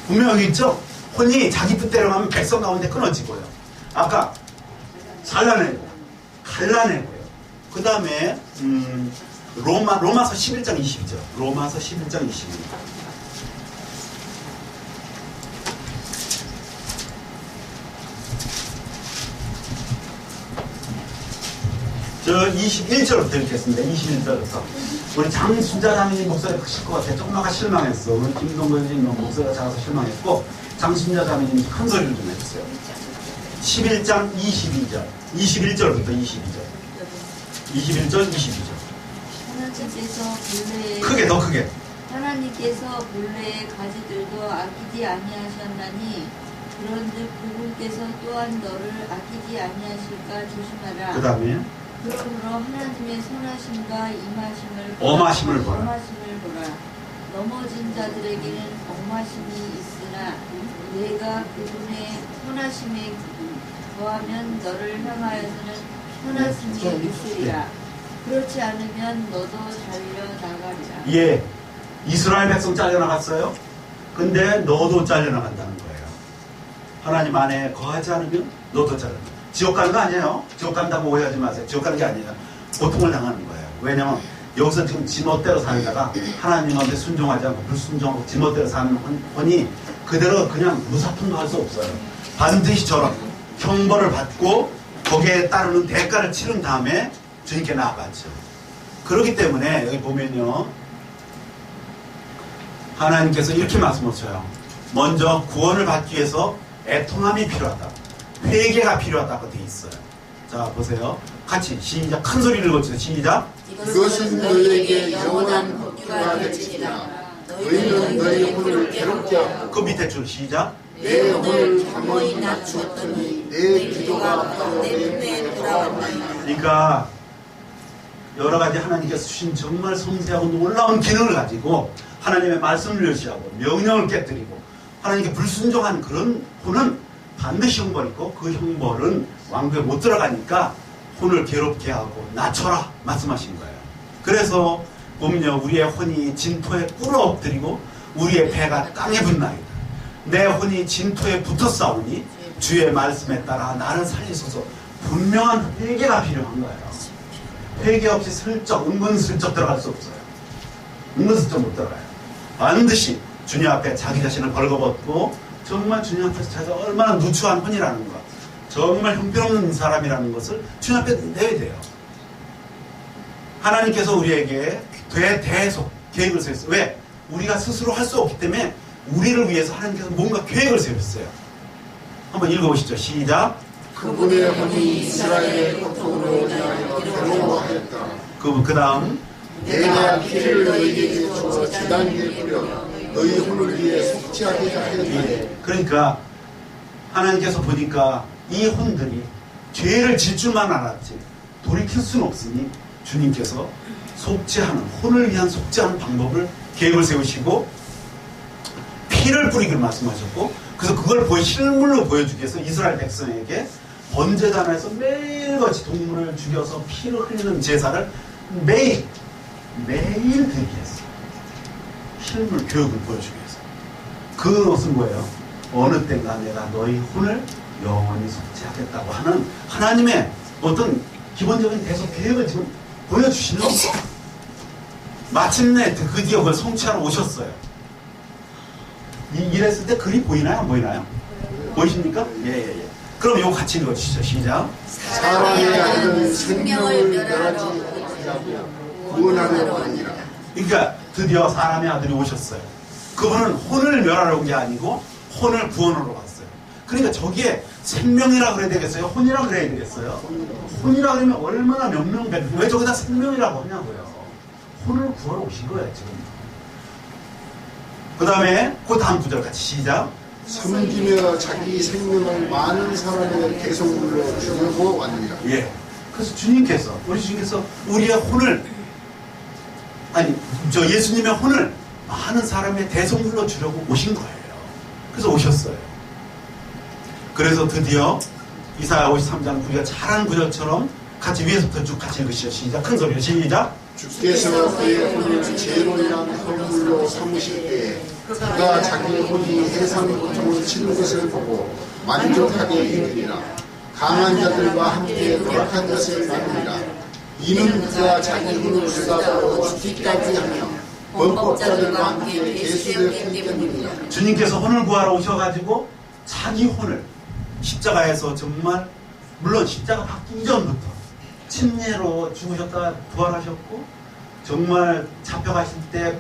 분명히 있죠? 혼이 자기 뜻대로 하면 백성 가운데 끊어지고요. 아까 잘라내고 갈라내고요. 그 다음에 로마서 11장 22절. 로마서 11장 22절. 저 21절부터 읽겠습니다. 21절부터. 우리 장순자 자매님 목소리가 크실 것 같아요. 조금만 실망했어. 우리 김동건 선생님 목소리가 작아서 실망했고, 장순자 자매님 큰 소리를 좀 해주세요. 11장 22절. 21절부터 22절. 21절, 22절. 하나님께서 본래의 크게, 더 크게. 하나님께서 본래의 가지들도 아끼지 아니하셨나니 그런즉 그분께서 또한 너를 아끼지 아니하실까 조심하라. 그 다음에 그러므로 하나님의 선하심과 임하심을 엄하심을 보라. 넘어진 자들에게는 엄하심이 있으나 내가 그분의 선하심에 거하면 너를 향하여서는 선하심이 있으리라. 그렇지 않으면 너도 잘려나가리라. 예, 이스라엘 백성 잘려나갔어요. 근데 너도 잘려나간다는 거예요. 하나님 안에 거하지 않으면 너도 잘려나가. 지옥 가는 거 아니에요. 지옥 간다고 오해하지 마세요. 지옥 가는 게 아니에요. 고통을 당하는 거예요. 왜냐면 여기서 지금 지멋대로 살다가 하나님한테 순종하지 않고 불순종하고 지멋대로 사는 혼이 그대로 그냥 무사통과할 수 없어요. 반드시 저런 형벌을 받고 거기에 따르는 대가를 치른 다음에 주님께 나아가죠. 그렇기 때문에 여기 보면요, 하나님께서 이렇게 말씀하셔요. 먼저 구원을 받기 위해서 애통함이 필요하다. 회개가 필요하다고 되어 있어요. 자, 보세요. 같이 시작. 큰 소리를 읽어주세요. 시작. 이것은 너희에게 영원한 복주가 될지니라. 너희는 너희 혼을 괴롭게 하고 그 밑에 줄 시작. 내 혼을 겸허히 낮추었더니 내 기도가 바로 내 품에 돌아왔나이다. 그러니까 여러 가지 하나님께서 주신 정말 섬세하고 놀라운 기능을 가지고 하나님의 말씀을 멸시하고 명령을 깨뜨리고 하나님께 불순종한 그런 혼은 반드시 형벌이고 그 형벌은 왕국에 못 들어가니까 혼을 괴롭게 하고 낮춰라 말씀하신 거예요. 그래서 보면요, 우리의 혼이 진토에 꿇어 엎드리고 우리의 배가 땅에 붙나이다. 내 혼이 진토에 붙어 싸우니 주의 말씀에 따라 나를 살리소서. 분명한 회개가 필요한 거예요. 회개 없이 슬쩍 은근슬쩍 들어갈 수 없어요. 은근슬쩍 못 들어가요. 반드시 주님 앞에 자기 자신을 벌거벗고 정말 주님 앞에서 자기가 얼마나 누추한 혼이라는 것, 정말 형편없는 사람이라는 것을 주님 앞에 내야 돼요. 하나님께서 우리에게 대속 계획을 세웠어요. 왜? 우리가 스스로 할 수 없기 때문에 우리를 위해서 하나님께서 뭔가 계획을 세웠어요. 한번 읽어보시죠. 시작. 그분의 혼이 이스라엘의 고통으로 인하여 괴로워하였다. 그 다음. 내가 피를 너희에게 주어 제단 위에 뿌려 너희 혼을 위해 속죄하게 하였네. 그러니까 하나님께서 보니까 이 혼들이 죄를 질 줄만 알았지 돌이킬 수는 없으니 주님께서 속죄하는, 혼을 위한 속죄하는 방법을 계획을 세우시고 피를 뿌리기를 말씀하셨고, 그래서 그걸 실물로 보여주기 위해서 이스라엘 백성에게 번제단에서 매일같이 동물을 죽여서 피를 흘리는 제사를 매일 드리게 했어요. 실물 교육을 보여주기 위해서. 그것은 뭐예요? 어느 때인가 내가 너희 혼을 영원히 속죄하겠다고 하는 하나님의 어떤 기본적인 대속 계획을 지금 보여주시는 거예요. 마침내 드디어 그걸 성취하러 오셨어요. 이랬을 때 글이 보이나요? 안 보이나요? 보이십니까? 예. 그럼 이거 같이 읽어주시죠. 시작. 사람의 아들은 생명을 멸하지 못하고 구원하러 왔니라. 그러니까 드디어 사람의 아들이 오셨어요. 그분은 혼을 멸하러 온 게 아니고 혼을 구원하러 왔어요. 그러니까 저기에 생명이라 그래야 되겠어요? 혼이라 그래야 되겠어요? 혼이라 그러면 얼마나 명명백명. 왜 저기다 생명이라고 하냐고요. 혼을 구하러 오신 거예요, 지금. 그 다음에 그 다음 구절 같이 시작. 섬기며 자기 생명을 많은 사람의 대성물로 주려고 왔느니라. 예. 그래서 주님께서, 우리 주님께서 우리의 혼을, 예수님의 혼을 많은 사람의 대성물로 주려고 오신 거예요. 그래서 오셨어요. 그래서 드디어 이사야 53장 우리가 잘한 구절처럼 같이 위에서부터 쭉 같이 읽으시죠. 시작. 큰 소리로 시작. 주께서 그의 혼을 제로이란 헌물로 삼으실 때에 그가 자기 혼이 해상 고통을 치는 것을 보고 만족하게 이르리라. 강한 자들과 함께 노력한 것을 나누리라. 이는 그가 자기 혼을 수다로 죽기까지 하며 범법자들과 함께 계수되었기 때문이라. 주님께서 혼을 구하러 오셔가지고 자기 혼을 십자가에서 정말, 물론 십자가 받기 이전부터 침례로 죽으셨다가 부활하셨고, 정말 잡혀가실 때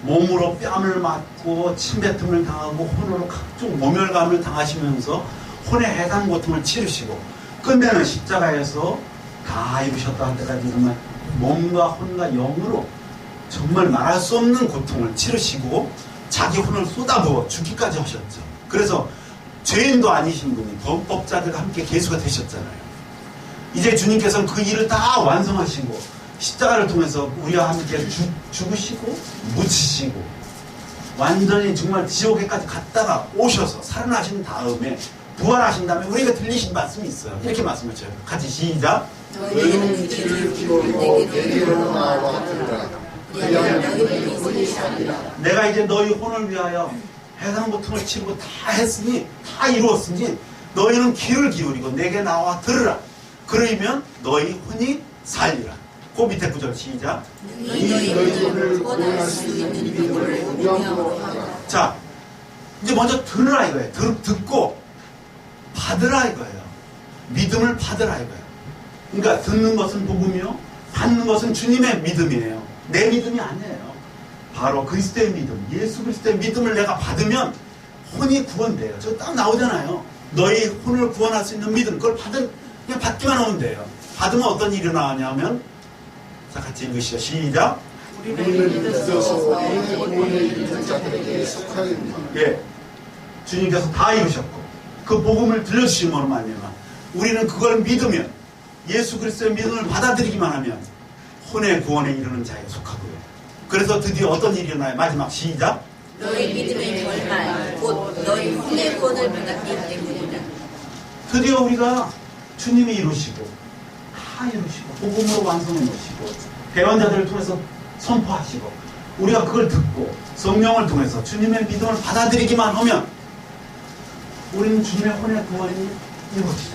몸으로 뺨을 맞고 침뱉음을 당하고 혼으로 각종 모멸감을 당하시면서 혼의 해당 고통을 치르시고, 끝내는 십자가에서 다 이루셨다 할 때까지 정말 몸과 혼과 영으로 정말 말할 수 없는 고통을 치르시고 자기 혼을 쏟아부어 죽기까지 하셨죠. 그래서 죄인도 아니신 분이 범법자들과 함께 계수가 되셨잖아요. 이제 주님께서는 그 일을 다 완성하시고 십자가를 통해서 우리와 함께 죽으시고 묻히시고 완전히 정말 지옥에까지 갔다가 오셔서 살아나신 다음에 부활하신 다음에 우리에게 들리신 말씀이 있어요. 이렇게 말씀하셔요. 같이 시작. 너희는 길을 기울이고 내게로 나와 들으라. 그리하면 너희는 혼이 살리라. 내가 이제 너희 혼을 위하여 해상 고통을 치르고 다 했으니, 다 이루었으니 너희는 귀를 기울이고 내게 나와 들으라. 그러면 너희 혼이 살리라. 그 밑에 구절 시작. 너희 혼을 구원할 수 있는 믿음을 우리함으로 하라. 자, 이제 먼저 들으라 이거예요. 듣고 받으라 이거예요. 믿음을 받으라 이거예요. 그러니까 듣는 것은 복음이요, 받는 것은 주님의 믿음이에요. 내 믿음이 아니에요. 바로 그리스도의 믿음, 예수 그리스도의 믿음을 내가 받으면 혼이 구원돼요. 저 딱 나오잖아요. 너희 혼을 구원할 수 있는 믿음, 그걸 그냥 받기만 하면 돼요. 받으면 어떤 일이 나오냐면, 자, 같이 읽으시죠. 시작. 우리는 믿어서 구원의 구원에 이르는 자들에게 속하였노라. 예, 주님께서 다 이루셨고 그 복음을 들려주심으로 말미암아 우리는 그걸 믿으면 예수 그리스도의 믿음을 받아들이기만 하면 혼의 구원에 이르는 자에 속하고요. 그래서 드디어 어떤 일이 일어나요? 마지막 시작. 너희 믿음의 결말 곧 너희 혼의 구원을 받았기 때문이다. 드디어 우리가 주님이 이루시고 다 이루시고 복음으로 완성해 놓으시고 대언자들을 통해서 선포하시고 우리가 그걸 듣고 성령을 통해서 주님의 믿음을 받아들이기만 하면 우리는 주님의 혼의 구원이 이루어지죠.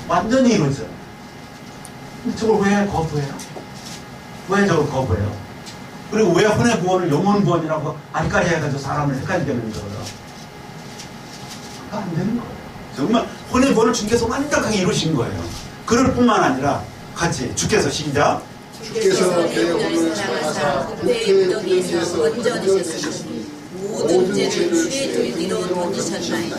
완전히 이루어져요. 근데 저걸 왜 거부해요? 왜 저걸 거부해요? 그리고 왜 혼의 구원을 영혼 구원이라고 아리까리 해가지고 사람을 헷갈리게 만들어요? 안 되는 거예요. 정말 혼의 구원을 주님께서 완벽하게 이루신 거예요. 그럴 뿐만 아니라 같이 주께서 시작. 주께서 내 혼을 사랑하사 부패의 무덤에서 건져내셨으니 모든 죄를 주의 등 위로 던지셨나이다.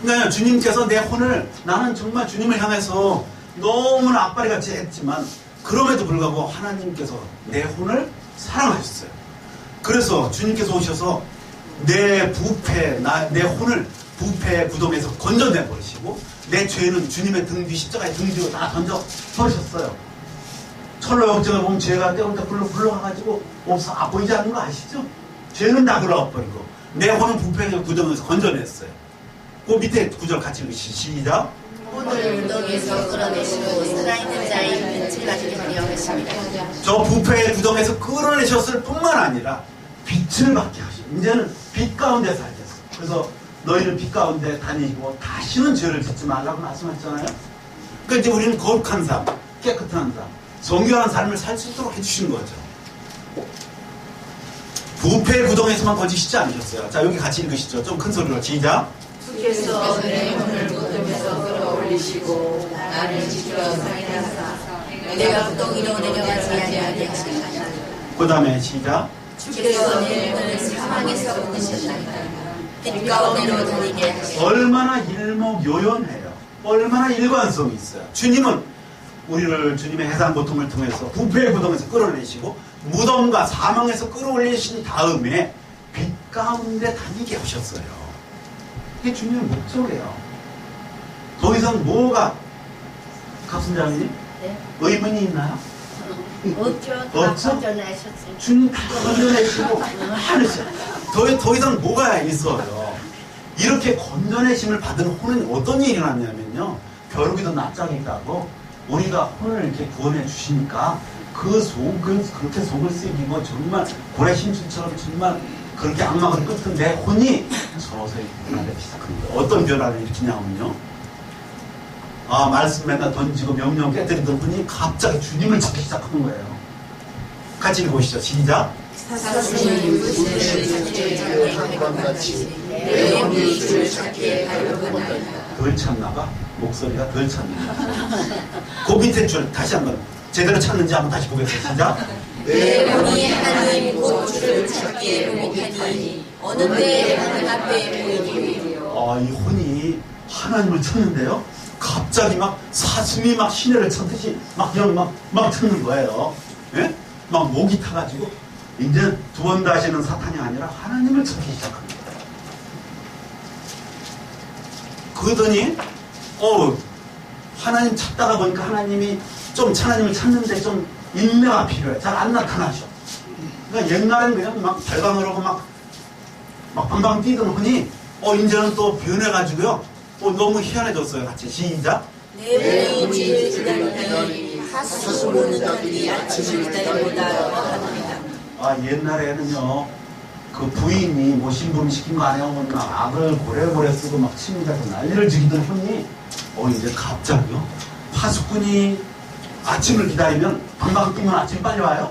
그러니까 주님께서 내 혼을 나는 정말 주님을 향해서 너무나 악바리같이 했지만 그럼에도 불구하고 하나님께서 내 혼을 사랑하셨어요. 그래서 주님께서 오셔서 내 부패, 내 혼을 부패의 구덩이에서 건져내 버리시고 내 죄는 주님의 등 뒤 십자가의 등 뒤로 다 던져 버리셨어요. 철로 역정을 보면 죄가 때로부터 굴러가가지고 없어 보이지 않는 거 아시죠? 죄는 다 굴러가 버리고 내 혼은 부패의 구덩이에서 건져냈어요. 그 밑에 구절 같이 읽으시 시작. 혼을 무덤에서 끌어내시고 살아있는 자의 빛을 가지게 하려 하십니다. 저 부패의 구덩이에서 끌어내셨을 뿐만 아니라 빛을 받게 하시고 이제는 빛 가운데 살겠어. 그래서 너희는 빛 가운데 다니고 다시는 죄를 짓지 말라고 말씀하셨잖아요. 그러니까 이제 우리는 거룩한 삶, 깨끗한 삶, 정결한 삶을 살 수 있도록 해주신 거죠. 부패의 구덩이에서만 거지시지 않으셨어요. 자, 여기 같이 읽으시죠. 좀 큰 소리로 시작. 주께서 내 혼을 무덤에서 끌어올리시고 나를 지켜 살게 하사 내가 구덩이로 내려가지 아니하게 하시나이다. 그 다음에 시작. 주께서 내 혼을 사망에서 끊으셨나이다. 빛 가운데로 다니게 하시고 얼마나 일목요연해요. 얼마나 일관성이 있어요. 주님은 우리를 주님의 해산 고통을 통해서 부패의 구덩에서 끌어내시고 무덤과 사망에서 끌어올리신 다음에 빛 가운데 다니게 하셨어요. 이게 주님의 목적이에요. 더 이상 뭐가 갑순장님? 네? 의문이 있나요? 없죠. 없죠? 건져내셨어요. 주님 다 건져내시고 하셨어요. 더 이상 뭐가 있어요. 이렇게 건져내심을 받은 혼은 어떤 일이 났냐면요. 벼룩이도 납작이 있다고 우리가 혼을 이렇게 구원해 주시니까 그 속을 그렇게 속을 썩이고 정말 고래심술처럼 정말 그렇게 악마가 끄은 내 혼이 서서히 변화되기 시작합니다. 어떤 변화를 일으키냐면요. 말씀 맨날 던지고 명령 깨뜨리던 분이 갑자기 주님을 찾기 시작하는 거예요. 같이 읽어보시죠. 시작. 사슴이 물을 찾기에 한밤같이 내 영이 주를 찾기에 달려가나이다. 덜 찾나봐? 목소리가 덜 찾나. 그 밑에 줄 다시 한번 제대로 찾는지 한번 다시 보겠습니다. 시작. 내 영이 하나님 곧 주를 찾기에 로mit하니 어느 때에 하나님 앞에 보이리요. 이 혼이 하나님을 찾는데요. 갑자기 막 사슴이 막 시내를 찾듯이 막 찾는 거예요. 예? 막 목이 타가지고 이제 두 번 다시는 사탄이 아니라 하나님을 찾기 시작합니다. 그러더니 하나님 찾다가 보니까 하나님이 좀 하나님을 찾는데 좀 인내가 필요해. 잘 안 나타나셔. 그러니까 옛날엔 그냥 막 발광을 하고 막 방방 뛰던 혼이 이제는 또 변해가지고요. 너무 희한해졌어요. 같이 시작. 내 영이 주를 기다리니 하수 보는 자들이 아침을 기다리보다 합니다. 옛날에는요. 그 부인이 뭐 신부름 시킨 거 아니야? 막 악을 고래고래 쓰고 막 침을 잡고 난리를 지기던 혼이 이제 갑자기요. 파수꾼이 아침을 기다리면 방방 뛰면 아침이 빨리 와요?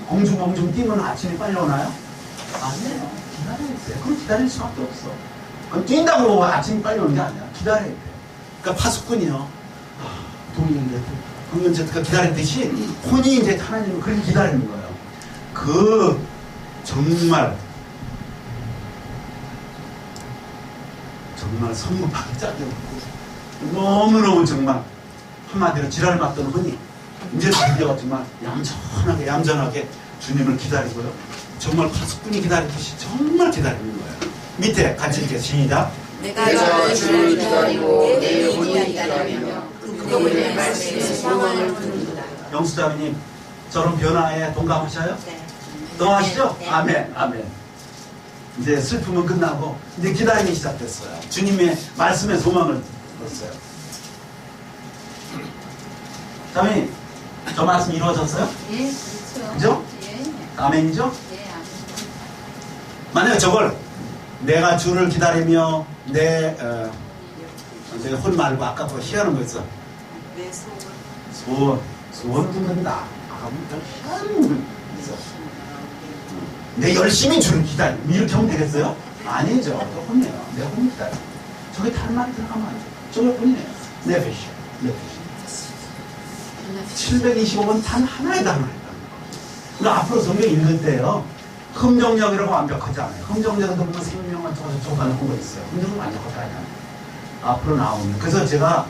엉중엉중 뛰면 아침이 빨리 오나요? 아니에요. 기다려야 돼요. 그럼 기다릴 수밖에 없어. 그럼 뛴다고 아침이 빨리 오는 게 아니야. 기다려야 돼요. 그러니까 파수꾼이요. 동이 이제 그러면 이제 기다리듯이 혼이 이제 하나님을 그렇게 기다리는 거예요. 정말 성급하게 짝이 없고 너무너무 정말 한마디로 지랄 맞던 혼이 이제 드디어 정말 얌전하게 주님을 기다리고요. 정말 가숙분이 기다리듯이 정말 기다리는 거예요. 밑에 같이 이렇게 시작. 내가 주를 기다리고 내 혼이 기다리며 그분의 말씀에 소망을 두는구나. 영수자매님, 저런 변화에 동감하셔요? 네. 동감하시죠? 네. 아멘, 아멘. 이제 슬픔은 끝나고 이제 기다림이 시작됐어요. 주님의 말씀에 소망을 뒀어요. 자매님, 저 말씀 이루어졌어요? 예, 그렇죠. 그죠? 예, 아멘이죠? 예, 아멘. 만약에 저걸 내가 주를 기다리며 내 혼 말고 아까 그거 희하는 거 있어. 내 소원. 소원 듣는다. 희하는 있어. 내 열심히 주를 기다려. 이렇게 하면 되겠어요? 아니죠. 또 혼내요. 내 혼 기다려. 저게 다른 말이 들어가면 안 돼. 저게 혼이네요. 네페시. 725번 단 하나의 단어를 했다는 거. 그러니까 앞으로 성경 읽을 때요. 흠정력이라고 완벽하지 않아요. 흠정력은 보면 생명을 저거 하는 거 있어요. 흠정은 완벽하지 않아요. 앞으로 나오는. 그래서 제가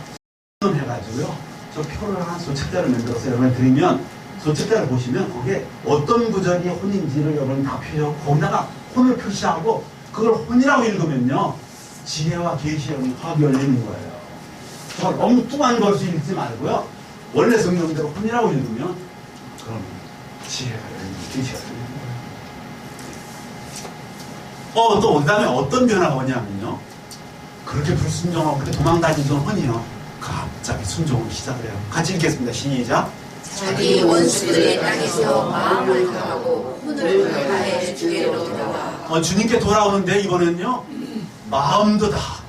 해가지고요. 저 표를 하나 소책자를 만들어서 여러분 드리면 소책자를 보시면 거기에 어떤 구절이 혼인지를 여러분 다 표시하고 거기다가 혼을 표시하고 그걸 혼이라고 읽으면요. 지혜와 계시의 확 열리는 거예요. 정말 엉뚱한 것을 읽지 말고요. 원래 성경대로 혼이라고 읽으면 그럼 지혜가 열리는 계시가 열리는 거예요. 또 그 다음에 어떤 변화가 오냐면요. 그렇게 불순종하고 그렇게 도망다니던 혼이요. 갑자기 순종을 시작을 해요. 같이 읽겠습니다. 시작. 자기 원수들의 땅에서 마음을 다하고 혼을 다해 주께로 돌아와. 주님께 돌아오는데 이번엔요. 마음도 다하고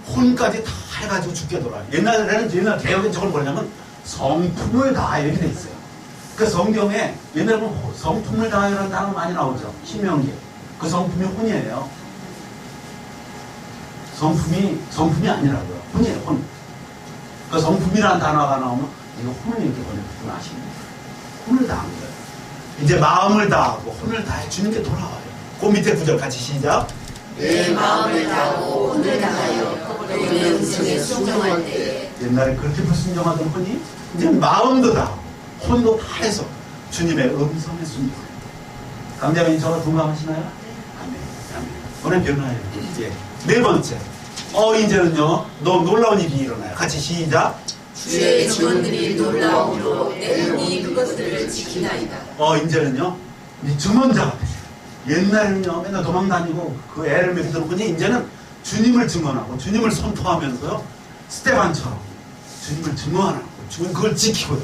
혼까지 다 해가지고 죽게 돌아요. 옛날 개혁엔 저걸 뭐냐면 성품을 다하여 이렇게 돼 있어요. 그 성경에 옛날에 보면 성품을 다하여라는 단어 많이 나오죠. 신명기. 그 성품이 혼이에요. 성품이 아니라고요. 혼이에요, 혼. 그 성품이라는 단어가 나오면 이거 혼을 이렇게 보내구나 하십니다. 혼을 다한 거예요. 이제 마음을 다하고 혼을 다해 주님께 돌아와요. 그 밑에 구절 같이 시작. 내 마음을 다하고 혼을 다하여 너의 음성에 순종할 때. 옛날에 그렇게 불순종하던 혼이 이제 마음도 다하고 혼도 다해서 주님의 음성에 순종해요. 강자매님 저와 동감하시나요? 아멘. 아멘. 오늘 변화예요. 예. 네 번째. 이제는요, 놀라운 일이 일어나요. 같이 시작. 주의 증언들이 놀라움으로 내 눈이 그것들을 지키나이다. 이제는요, 이 증언자가 돼요. 옛날에는요, 맨날 도망다니고 그 애를 먹이던 분이 이제는 주님을 증언하고 주님을 선포하면서요, 스테반처럼 주님을 증언하고 주님 그걸 지키고요.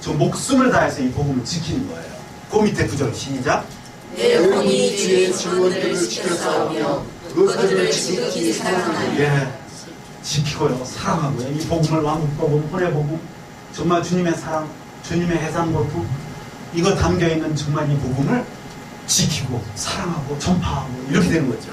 저 목숨을 다해서 이 복음을 지키는 거예요. 그 밑에 구절 시작. 내 혼이 주의 증언들을 지켜싸우며 그것들을 지극히 사랑하나니. 예, 지키고요, 사랑하고요. 이 복음을 왕국복음, 혼의 복음, 정말 주님의 사랑, 주님의 해상고통, 이거 담겨있는 정말 이 복음을 지키고, 사랑하고, 전파하고, 이렇게 되는 거죠.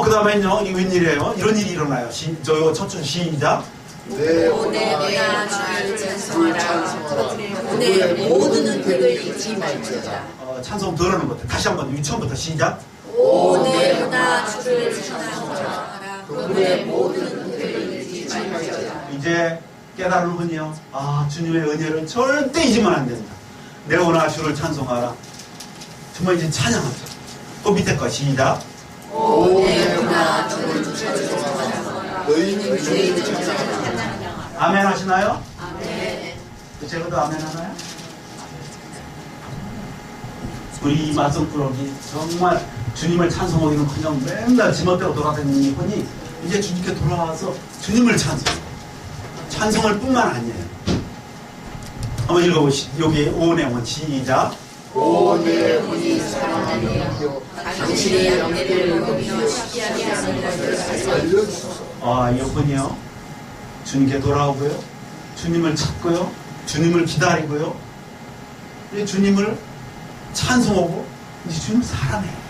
그 다음에는요, 이게 웬일이에요? 이런 일이 일어나요. 저 첫 줄 시작. 내가 주를 찬송하라. 내 모든 은택을 잊지 말지어다. 찬송 들어는 것들. 다시 한번, 처음부터 시작. 내가 주를 찬송하라. 그분의 모든 은혜를 잊지 말지어다. 이제 깨달은 흔히요. 주님의 은혜를 절대 잊으면 안 된다. 내 오나 주를 찬송하라. 정말 이제 찬양하죠. 그 밑에 거 시작. 내가 주를 찬송하라. 너희는 주를 찬송하라. 아멘 하시나요? 아멘. 제가도 아멘 하나요? 우리 말썽꾸러기 정말 주님을 찬송하기는 그냥 맨날 지멋대로 돌아다니는 이 분이 이제 주님께 돌아와서 주님을 찬송할 뿐만 아니에요. 한번 읽어보시죠. 여기 오은의 원 시작. 내 혼이 사랑하며 당신의 영예를 먹으며 시기하게 하는 것을 알려주소서. 이 분이요. 주님께 돌아오고요. 주님을 찾고요. 주님을 기다리고요. 주님을 찬송하고 이제 주님을 사랑해요.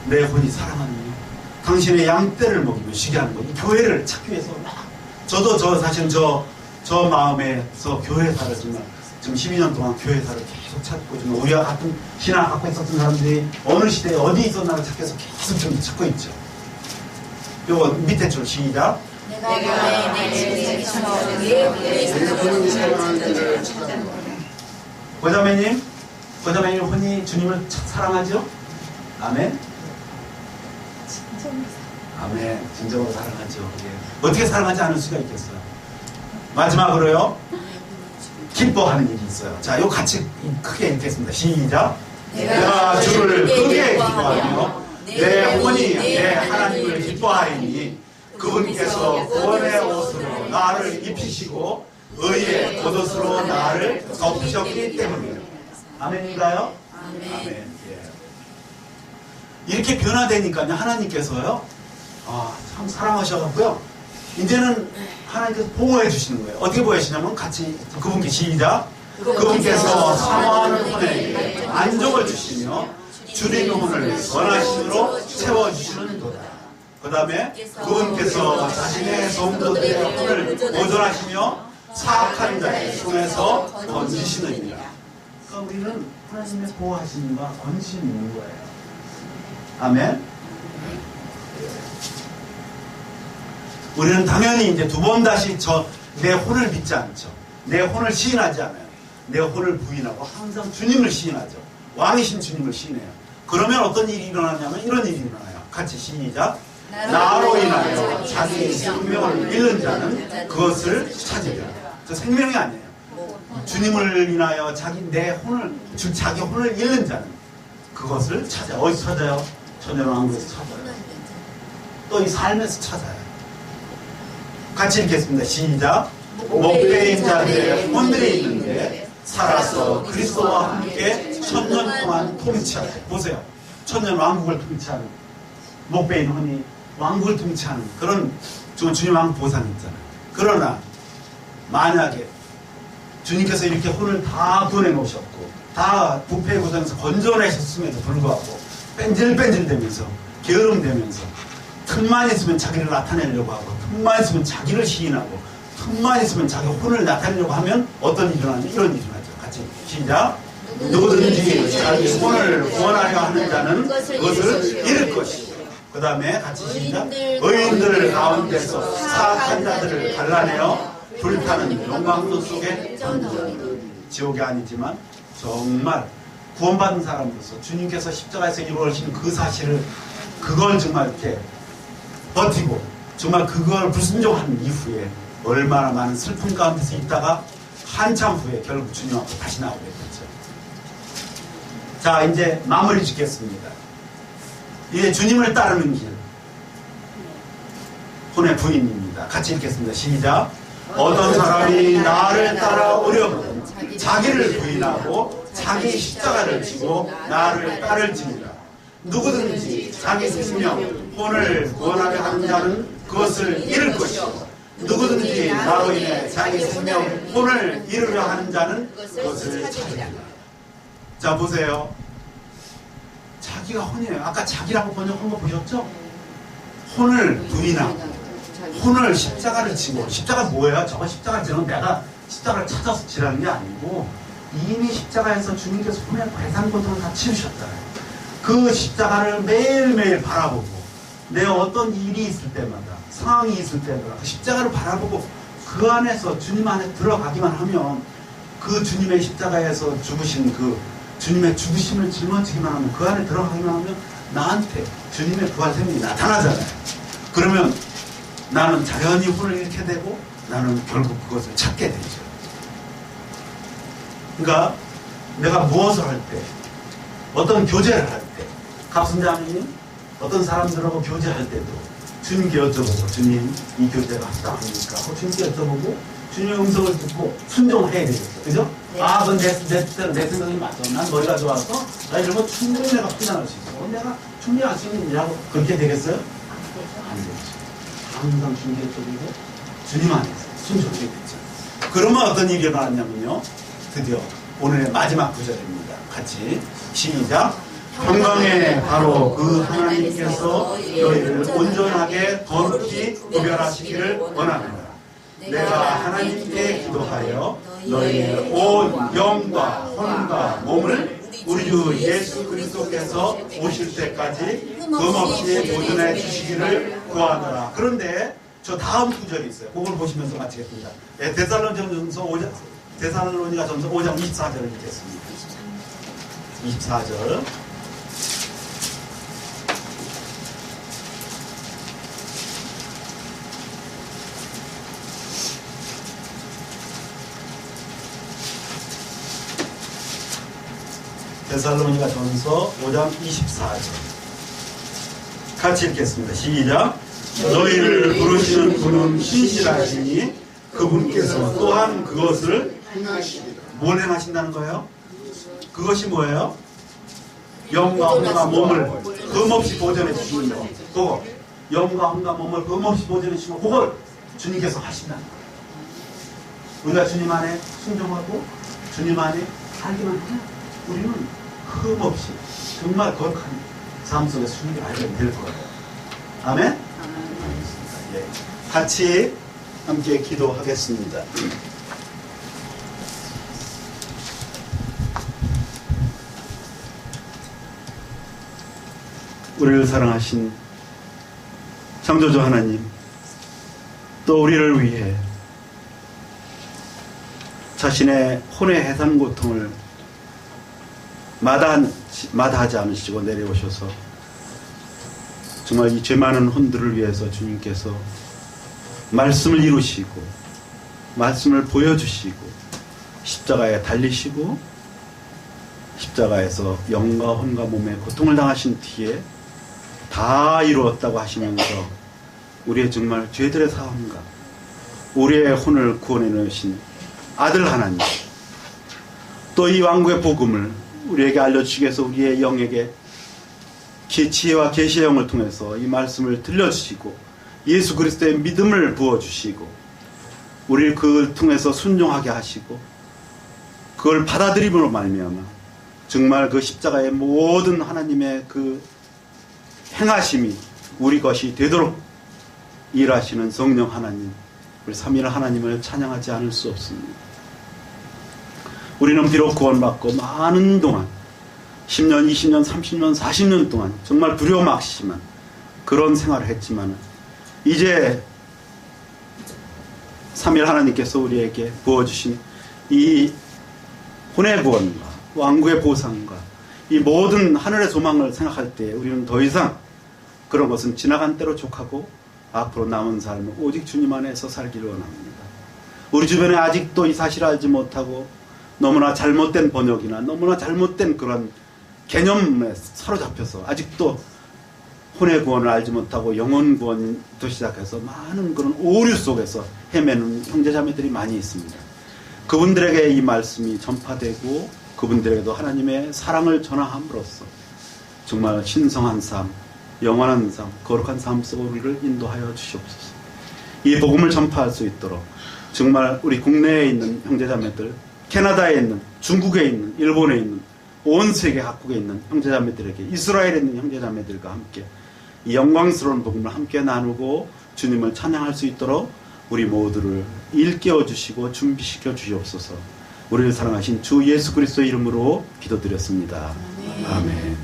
내 혼이 사랑하는 이유. 당신의 양떼를 먹이며 쉬게 하는 것. 이 교회를 찾기 위해서 저도 사실은 저 마음에서 교회사를 정말 지금 12년 동안 교회사를 계속 찾고 정말 우리와 같은 신앙을 갖고 있었던 사람들이 어느 시대에 어디 있었나를 찾기 위해서 계속 좀 찾고 있죠. 요거 밑에 줄 시작. 내가 내 생명을 위해 내가 혼이 사랑하기를 찾아라. 고자매님 혼이 주님을 사랑하죠? 아멘? 아멘. 진정으로 사랑하죠. 예. 어떻게 사랑하지 않을 수가 있겠어요? 마지막으로요. 기뻐하는 일이 있어요. 자, 요 같이 크게 읽겠습니다. 시작. 내가 주를 크게 기뻐하며 내 혼이 내 하나님을 기뻐하이니 그분께서 구원의 옷으로 나를 입히시고 의의 겉옷으로 나를 덮으셨기 때문이에요. 아멘인가요? 아멘. 예. 이렇게 변화되니까요. 하나님께서요. 참 사랑하셔갖고요. 이제는 하나님께서 보호해 주시는 거예요. 어떻게 보호해 주시냐면 같이 그분께 시작. 그분께서 사모하는 혼에게 안정을 주시며 주린 혼을 선하심으로 채워주시는 도다. 그 다음에 그분께서 자신의 성도들의 혼을 보존하시며 사악한 자의 손에서 건지시느니라. 그러니까 우리는 하나님의 보호하심과 건지심이 있는 거예요. 아멘. 우리는 당연히 이제 두 번 다시 내 혼을 믿지 않죠. 내 혼을 시인하지 않아요. 내 혼을 부인하고 항상 주님을 시인하죠. 왕이신 주님을 시인해요. 그러면 어떤 일이 일어나냐면 이런 일이 일어나요. 같이 시작. 나로 인하여 자기 생명을 잃는 자는 그것을 찾으리라. 저 생명이 아니에요. 주님을 인하여 자기 혼을 잃는 자는 그것을 찾아요. 어디서 찾아요? 천연왕국에서 찾아요. 또 이 삶에서 찾아요. 같이 읽겠습니다. 시작. 목배인 자들의 혼들이 있는데 살아서 그리스도와 함께 천년 동안 통치하라. 보세요. 천년 왕국을 통치하는 목배인 혼이 왕국을 통치하는 그런 주님 왕국 보상이 있잖아요. 그러나 만약에 주님께서 이렇게 혼을 다 구원해 놓으셨고 다 부패의 고장에서 건져내셨음에도 불구하고 뺀질뺀질되면서 게으름되면서 틈만 있으면 자기를 나타내려고 하고 틈만 있으면 자기를 시인하고 틈만 있으면 자기 혼을 나타내려고 하면 어떤 일이 일어나냐? 이런 일이 일어나죠. 같이 시작. 누구든지 자기 혼을 구원하려 하는 자는 그것을 잃을 것이고 그 다음에 같이 시작. 의인들 가운데서 사악한 자들을 갈라내어 불타는 용광로 속에 던져. 지옥이 아니지만 정말 구원받은 사람으로서 주님께서 십자가에서 이루어진 그 사실을 그걸 정말 이렇게 버티고 정말 그걸 불순종한 이후에 얼마나 많은 슬픔 가운데서 있다가 한참 후에 결국 주님 앞에 다시 나오게 됐죠. 자, 이제 마무리 짓겠습니다. 이게 주님을 따르는 길. 혼의 부인입니다. 같이 읽겠습니다. 시작. 어떤 사람이 나를 따라오려면 자기를 부인하고 자기 십자가를 지고 나를 따를지니라. 누구든지 자기 생명, 혼을 구원하려 하는 자는 그것을 잃을 것이고 누구든지 나로 인해 자기 생명, 혼을 잃으려 하는 자는 그것을 찾으리라. 자, 보세요. 자기가 혼이에요. 아까 자기라고 번역한 거 보셨죠? 혼을 부인하고 혼을 십자가를 지고 십자가 뭐예요? 저거 십자가를 지는 내가 십자가를 찾아서 지라는 게 아니고 이미 십자가에서 주님께서 혼의 배상고통을 다 치우셨잖아요. 그 십자가를 매일매일 바라보고 내 어떤 일이 있을 때마다 상황이 있을 때마다 그 십자가를 바라보고 그 안에서 주님 안에 들어가기만 하면 그 주님의 십자가에서 죽으신 그 주님의 죽으심을 짊어지기만 하면 그 안에 들어가기만 하면 나한테 주님의 부활 생명이 나타나잖아요. 그러면 나는 자연히 혼을 잃게 되고 나는 결국 그것을 찾게 되죠. 그러니까 내가 무엇을 할 때 어떤 교제를 할 때 갑순자매님 어떤 사람들하고 교제할 때도 주님께 여쭤보고 주님 이 교제가 합당합니까? 주님께 여쭤보고 주님의 음성을 듣고 순종해야 되겠죠. 그죠? 네. 아, 그건 내 생각이 맞아. 난 머리가 좋아서 나 이런 거 충분히 내가 판단할 수 있어. 내가 충분히 할 수 있는 일이라고 그렇게 되겠어요? 안 되죠. 항상 주님께 여쭤보고 주님 안에서 순종하게 되죠. 그러면 어떤 일이 일어났냐면요. 드디어 오늘의 마지막 구절입니다. 같이 시작. 평강에 바로 그 하나님께서 너희를 온전하게 거룩히 구별하시기를 원하노라. 내가 하나님께 기도하여 너희의 온 영과 혼과 몸을 우리 주 예수 그리스도께서 오실 때까지 흠없이 보존해 주시기를 구하노라. 그런데 저 다음 구절이 있어요. 그걸 보시면서 마치겠습니다. 예, 데살로니가전서 5장 24절을 읽겠습니다. 24절. 데살로니가전서 5장 24절. 같이 읽겠습니다. 시작. 너희를 부르시는 분은 신실하시니 그분께서 또한 그것을 행하시리라. 뭘 행하신다는 거예요? 그것이 뭐예요? 영과 혼과 몸을 흠없이 보존해 주시는 거. 그거 영과 혼과 몸을 흠없이 보존해 주시는 거. 그걸 주님께서 하신다는 거예요. 우리가 주님 안에 순종하고 주님 안에 살기만 하면 우리는 흠없이 정말 거룩한 삶 속에 순종을 알게 될 거예요. 아멘? 예. 같이 함께 기도하겠습니다. 우리를 사랑하신 창조주 하나님, 또 우리를 위해 자신의 혼의 해산 고통을 마다하지 않으시고 내려오셔서 정말 이 죄 많은 혼들을 위해서 주님께서 말씀을 이루시고 말씀을 보여주시고 십자가에 달리시고 십자가에서 영과 혼과 몸에 고통을 당하신 뒤에 다 이루었다고 하시면서 우리의 정말 죄들의 사함과 우리의 혼을 구원해 놓으신 아들 하나님, 또 이 왕국의 복음을 우리에게 알려주시기 위해서 우리의 영에게 지혜와 계시의 영을 통해서 이 말씀을 들려주시고 예수 그리스도의 믿음을 부어주시고 우리를 그걸 통해서 순종하게 하시고 그걸 받아들임으로 말미암아 정말 그 십자가의 모든 하나님의 그 행하심이 우리 것이 되도록 일하시는 성령 하나님, 우리 삼위일 하나님을 찬양하지 않을 수 없습니다. 우리는 비록 구원받고 많은 동안 10년, 20년, 30년, 40년 동안 정말 두려움막심한 그런 생활을 했지만 이제 삼위일 하나님께서 우리에게 부어주신 이 혼의 구원과 왕국의 보상과 이 모든 하늘의 소망을 생각할 때 우리는 더 이상 그런 것은 지나간 때로 족하고 앞으로 남은 삶은 오직 주님 안에서 살기를 원합니다. 우리 주변에 아직도 이 사실을 알지 못하고 너무나 잘못된 번역이나 너무나 잘못된 그런 개념에 사로잡혀서 아직도 혼의 구원을 알지 못하고 영혼 구원부터 시작해서 많은 그런 오류 속에서 헤매는 형제자매들이 많이 있습니다. 그분들에게 이 말씀이 전파되고 그분들에게도 하나님의 사랑을 전하함으로써 정말 신성한 삶, 영원한 삶, 거룩한 삶 속으로 우리를 인도하여 주시옵소서. 이 복음을 전파할 수 있도록 정말 우리 국내에 있는 형제자매들, 캐나다에 있는, 중국에 있는, 일본에 있는, 온 세계 각국에 있는 형제자매들에게, 이스라엘에 있는 형제자매들과 함께 이 영광스러운 복음을 함께 나누고 주님을 찬양할 수 있도록 우리 모두를 일깨워 주시고 준비시켜 주시옵소서. 우리를 사랑하신 주 예수 그리스도의 이름으로 기도드렸습니다. 아멘.